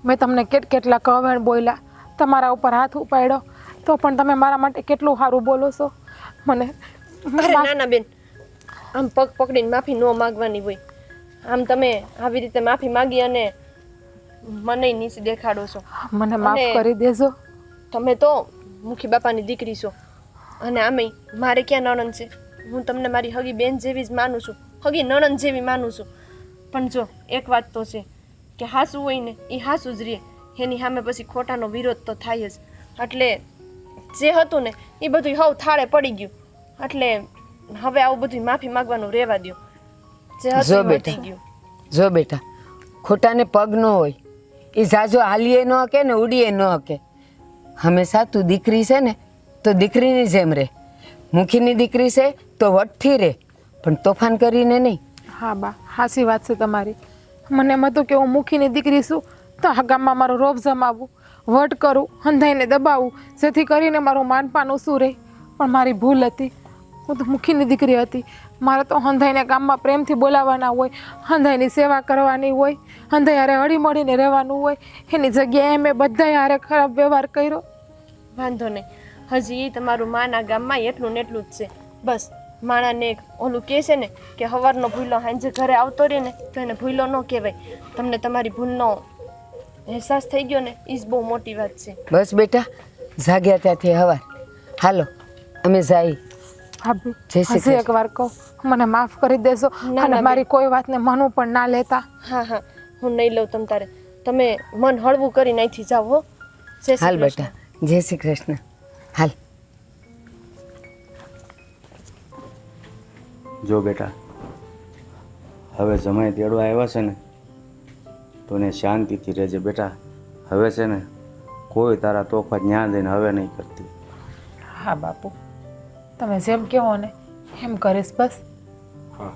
મેં તમને કેટલા કવેણ બોલ્યા, તમારા ઉપર હાથ ઉપાડ્યો તો પણ તમે મારા માટે કેટલું સારું બોલો છો. મને અરે ના ના બેન, આમ પગ પકડીને માફી ન માગવાની હોય. આમ તમે આવી રીતે માફી માગી અને મને નીચે દેખાડો છો. મને માફ અને કરી દેજો. તમે તો મુખી બાપાની દીકરી છો અને આમે મારે ક્યાં નણંદ છે? હું તમને મારી હગી બેન જેવી જ માનું છું, હગી નણંદ જેવી માનું છું. પણ જો એક વાત તો છે કે હાસું હોય ને એ હાસું જ રહે, એની સામે પછી ખોટાનો વિરોધ તો થાય જ. એટલે જે હતું ને એ બધું હવ થાળે પડી ગયું. એટલે હવે આવું બધું માફી માંગવાનું રહેવા દો. જે જો હતું એ બેટા. વધી ગયું. જો બેટા, ખોટાને પગ ન હોય, એ ઝાઝો હાલીએ ન હકે ને ઉડીએ ન હકે. હંમેશા તું દીકરી છે ને તો દીકરીની જેમ રહે, મુખીની દીકરી છે તો વટથી રહે, પણ તોફાન કરીને નહીં. હા બા, હાચી વાત છે તમારી. મને એમ હતું કે હું મુખીની દીકરી છું તો આ ગામમાં મારો રોબ જમાવું, વટ કરું, હંધાઈને દબાવું, જેથી કરીને મારું માનપાન ઓછું રહે. પણ મારી ભૂલ હતી. હું તો મુખીની દીકરી હતી. મારે તો હંધાઈને ગામમાં પ્રેમથી બોલાવવાના હોય, હંધાઈની સેવા કરવાની હોય, હંધાઈ હારે હળીમળીને રહેવાનું હોય. એની જગ્યાએ મેં બધાય હારે ખરાબ વ્યવહાર કર્યો. વાંધો નહીં, હજી એ તમારું માના ગામમાં એટલું ને એટલું જ છે. બસ માણાને એક ઓલું કહે છે ને કે સવારનો ભૂલો સાંજે ઘરે આવતો રહે ને તો એને ભૂલો ન કહેવાય. તમને તમારી ભૂલનો અહેસાસ થઈ ગયો ને એ જ બહુ મોટી વાત છે. બસ બેટા, જાગ્યા ત્યાંથી હવાર. હાલો અમે જાય. ભાભી, જય શ્રી હજી એક વાર કહું, મને માફ કરી દેજો ના, અને ના, મારી કોઈ વાતને મનું પણ ના લેતા. હા હા, હું નહીં લઉં તમ તારે. તમે મન હળવું કરી નાખી જાઓ હો. જય શ્રી હાલ કૃષ્ણ. બેટા, જય શ્રી કૃષ્ણ. હાલ. જો બેટા, હવે જમાઈ તેડવા આવ્યા છે ને તો એને શાંતિથી રહેજે બેટા. હવે છે ને કોઈ તારા તોફા ન્યા દઈને હવે નહીં કરતી. હા બાપુ, તમે જેમ કહો ને એમ કરીશ. બસ હા,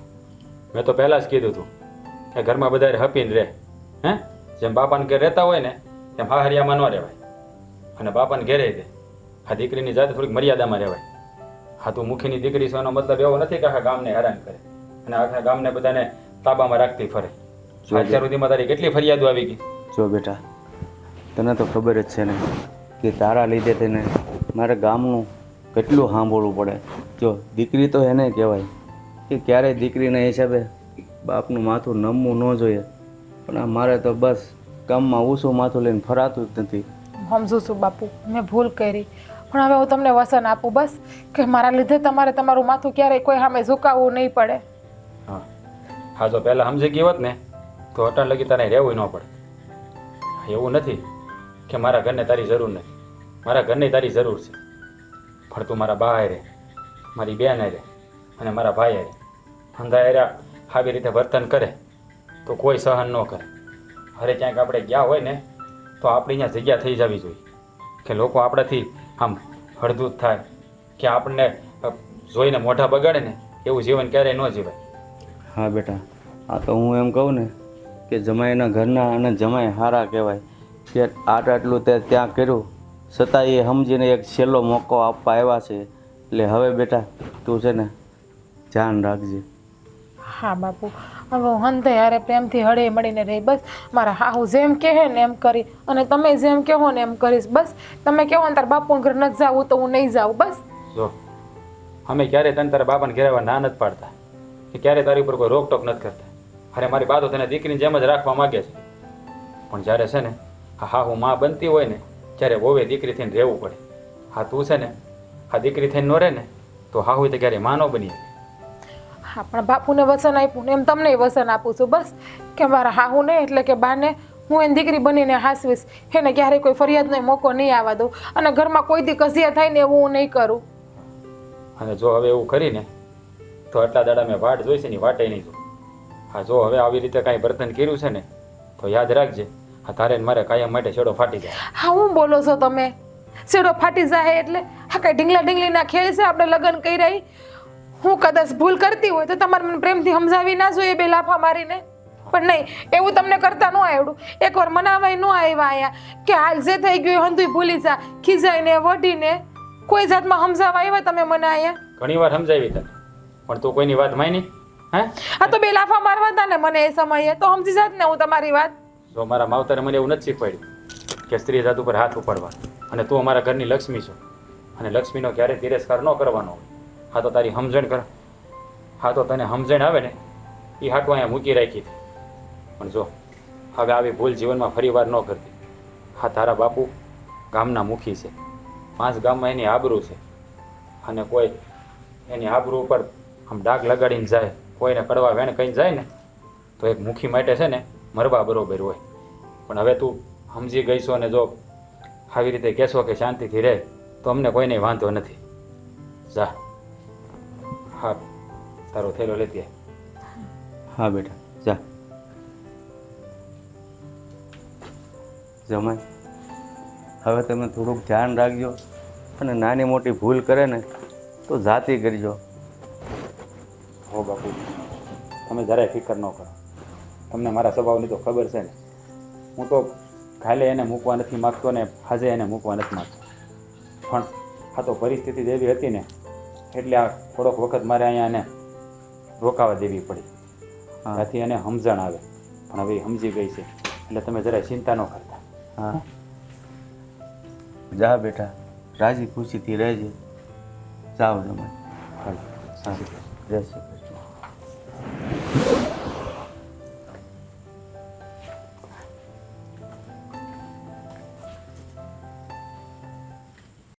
મેં તો પહેલાં જ કીધું હતું કે ઘરમાં બધાએ હપીને રહે. હે, જેમ બાપાને ઘેર રહેતા હોય ને તેમ હાહરિયામાં ન રહેવાય, અને બાપાને ઘેરે દે. આ દીકરીની જાતે થોડીક મર્યાદામાં રહેવાય. હા, તું મુખીની દીકરી છે એનો મતલબ એવો નથી કે આખા ગામને હેરાન કરે અને આખા ગામને બધાને તાબામાં રાખતી ફરે. અત્યાર સુધીમાં તારી કેટલી ફરિયાદો આવી ગઈ. જો બેટા, તને તો ખબર જ છે ને કે તારા લીધે તેને મારે ગામનું કેટલું સાંભળવું પડે. જો દીકરી તો એને કહેવાય કે ક્યારેય દીકરીના હિસાબે બાપનું માથું નમવું ન જોઈએ, પણ આ મારે તો બસ ગામમાં ઊંચું માથું લઈને ફરાતું જ નથી. સમજુ છું બાપુ, મેં ભૂલ કરી. પણ હવે હું તમને વસન આપું બસ, કે મારા લીધે તમારે તમારું માથું ક્યારેય કોઈ સામે ઝુકાવવું નહીં પડે. હા હા, જો પહેલાં સમજી ગઈ હોત ને તો અટાણ લગી તારે રહેવું ન પડે. એવું નથી કે મારા ઘરને તારી જરૂર નથી, મારા ઘરની તારી જરૂર છે. પણ તું મારા બા હારે, મારી બેન હારે અને મારા ભાઈ હારે હંધા હારે આવી રીતે વર્તન કરે તો કોઈ સહન ન કરે. અરે ક્યાંક આપણે ગયા હોય ને તો આપણી અહીંયા જગ્યા થઈ જવી જોઈએ કે લોકો આપણાથી આમ હળદૂત થાય, કે આપણને જોઈને મોઢા બગાડે ને એવું જીવન ક્યારેય ન જીવાય. હા બેટા, આ તો હું એમ કહું ને કે જમાઈના ઘરના અને જમાઈ હારા કહેવાય કે આટલું તે ત્યાં કર્યું છતાં એ સમજીને એક છેલ્લો મોકો આપવા આવ્યા છે. એટલે હવે બેટા તું છે ને ધ્યાન રાખજે. હા બાપુ, હવે હું હંધે હારે પ્રેમથી હળે મળીને રહી. બસ મારા હાહુ જેમ કહે ને એમ કરી, અને તમે જેમ કહો ને એમ કરીશ. બસ તમે કહો ને તાર બાપુ ઘર નથી જાવું તો હું નહીં જાઉં. બસ જો અમે ક્યારેય તને તારા બાપાને ઘેરાવા ના નથી પાડતા કે ક્યારેય તારી ઉપર કોઈ રોકટોક નથી કરતા. અરે મારી બા તો તને દીકરીની જેમ જ રાખવા માગે છે, પણ જ્યારે છે ને હા હું માં બનતી હોય ને ત્યારે વહુએ દીકરી થઈને રહેવું પડે. હા તું છે ને આ દીકરી થઈને ન રહે ને તો હા હોય તો ક્યારેય માં ન બની. હા, પણ બાપુને વસન આપ્યું ને એમ તમને વસન આપું છું. બસ કે મારા હાહુ ને એટલે કે બાને હું એની દીકરી બનીને હાસવીશ. એને ક્યારેય કોઈ ફરિયાદનો મોકો નહીં આવવા દઉં, અને ઘરમાં કોઈ દી કજિયા થાય ને એવું હું નહીં કરું. અને જો હવે એવું કરીને તો આટલા દાડા મેં વાટ જોઈશે ને વાટે નહીં જો. હા, જો હવે આવી રીતે કાંઈ વર્તન કર્યું છે ને તો યાદ રાખજે, આ તારે ને મારે કાયમ માટે છેડો ફાટી જાય. હા, હું બોલો છો તમે? છેડો ફાટી જાય એટલે હા કઈ ઢીંગલીના ખેલ છે? આપણે લગ્ન કર્યા. હું કદાચ ભૂલ કરતી હોય તો તમારે મને પ્રેમથી સમજાવી ના જોઈએ બે લાફા મારીને. પણ નહીં, એવું તમને કરતા ન આવડ્યું. એકવાર મનાવાય ન આવ્યા અહીંયા કે હાલ જે થઈ ગયું હંધુય ભૂલી જા, ખીજાઈને વઢીને કોઈ જાતમાં સમજાવવા આવ્યા તમે મને અહીંયા? ઘણી વાર સમજાવી તને, પણ તું કોઈની વાત માની? હે, હા તો બે લાફા મારવા હતા ને મને એ સમયે તો સમજી જાત ને હું તમારી વાત. જો મારા માવતરે મને એવું નથી શીખવાડ્યું કે સ્ત્રી જાત ઉપર હાથ ઉપાડવા, અને તું અમારા ઘરની લક્ષ્મી છો, અને લક્ષ્મીનો ક્યારેય તિરસ્કાર ન કરવાનો હોય. હા તો તારી સમજણ કર. હા તો તને સમજણ આવે ને એ હાટું અહીંયા મૂકી રાખી હતી. પણ જો હવે આવી ભૂલ જીવનમાં ફરી વાર ન કરતી. હા, તારા બાપુ ગામના મુખી છે, 5 ગામમાં એની આબરૂ છે, અને કોઈ એની આબરૂ ઉપર આમ ડાઘ લગાડીને જાય, કોઈને કડવા વેણ કહીને જાય ને તો એક મુખી માટે છે ને મરવા બરોબર હોય. પણ હવે તું સમજી ગઈ છો, ને જો આવી રીતે કહેશો કે શાંતિથી રહે તો અમને કોઈને વાંધો નથી. જા, હા, તારો થેલો લેતી આય. હા બેટા જા. જમાઈ, હવે તમે થોડુંક ધ્યાન રાખજો અને નાની મોટી ભૂલ કરે ને તો જાતી કરજો. હો બાપુ, તમે જરાય ફિકર ન કરો. તમને મારા સ્વભાવની તો ખબર છે ને. હું તો કાલે એને મૂકવા નથી માગતો ને આજે એને મૂકવા નથી માગતો. પણ આ તો પરિસ્થિતિ જેવી હતી ને એટલે આ થોડોક વખત મારે અહીંયા એને રોકાવા દેવી પડી. હા. ત્યાંથી એને સમજણ આવે. પણ હવે એ સમજી ગઈ છે એટલે તમે જરાય ચિંતા ન કરતા. હા જા બેટા, રાજી ખુશીથી રહેજે. જાઓ જમાઈ. હાલ. હા જય શ્રી કૃષ્ણ.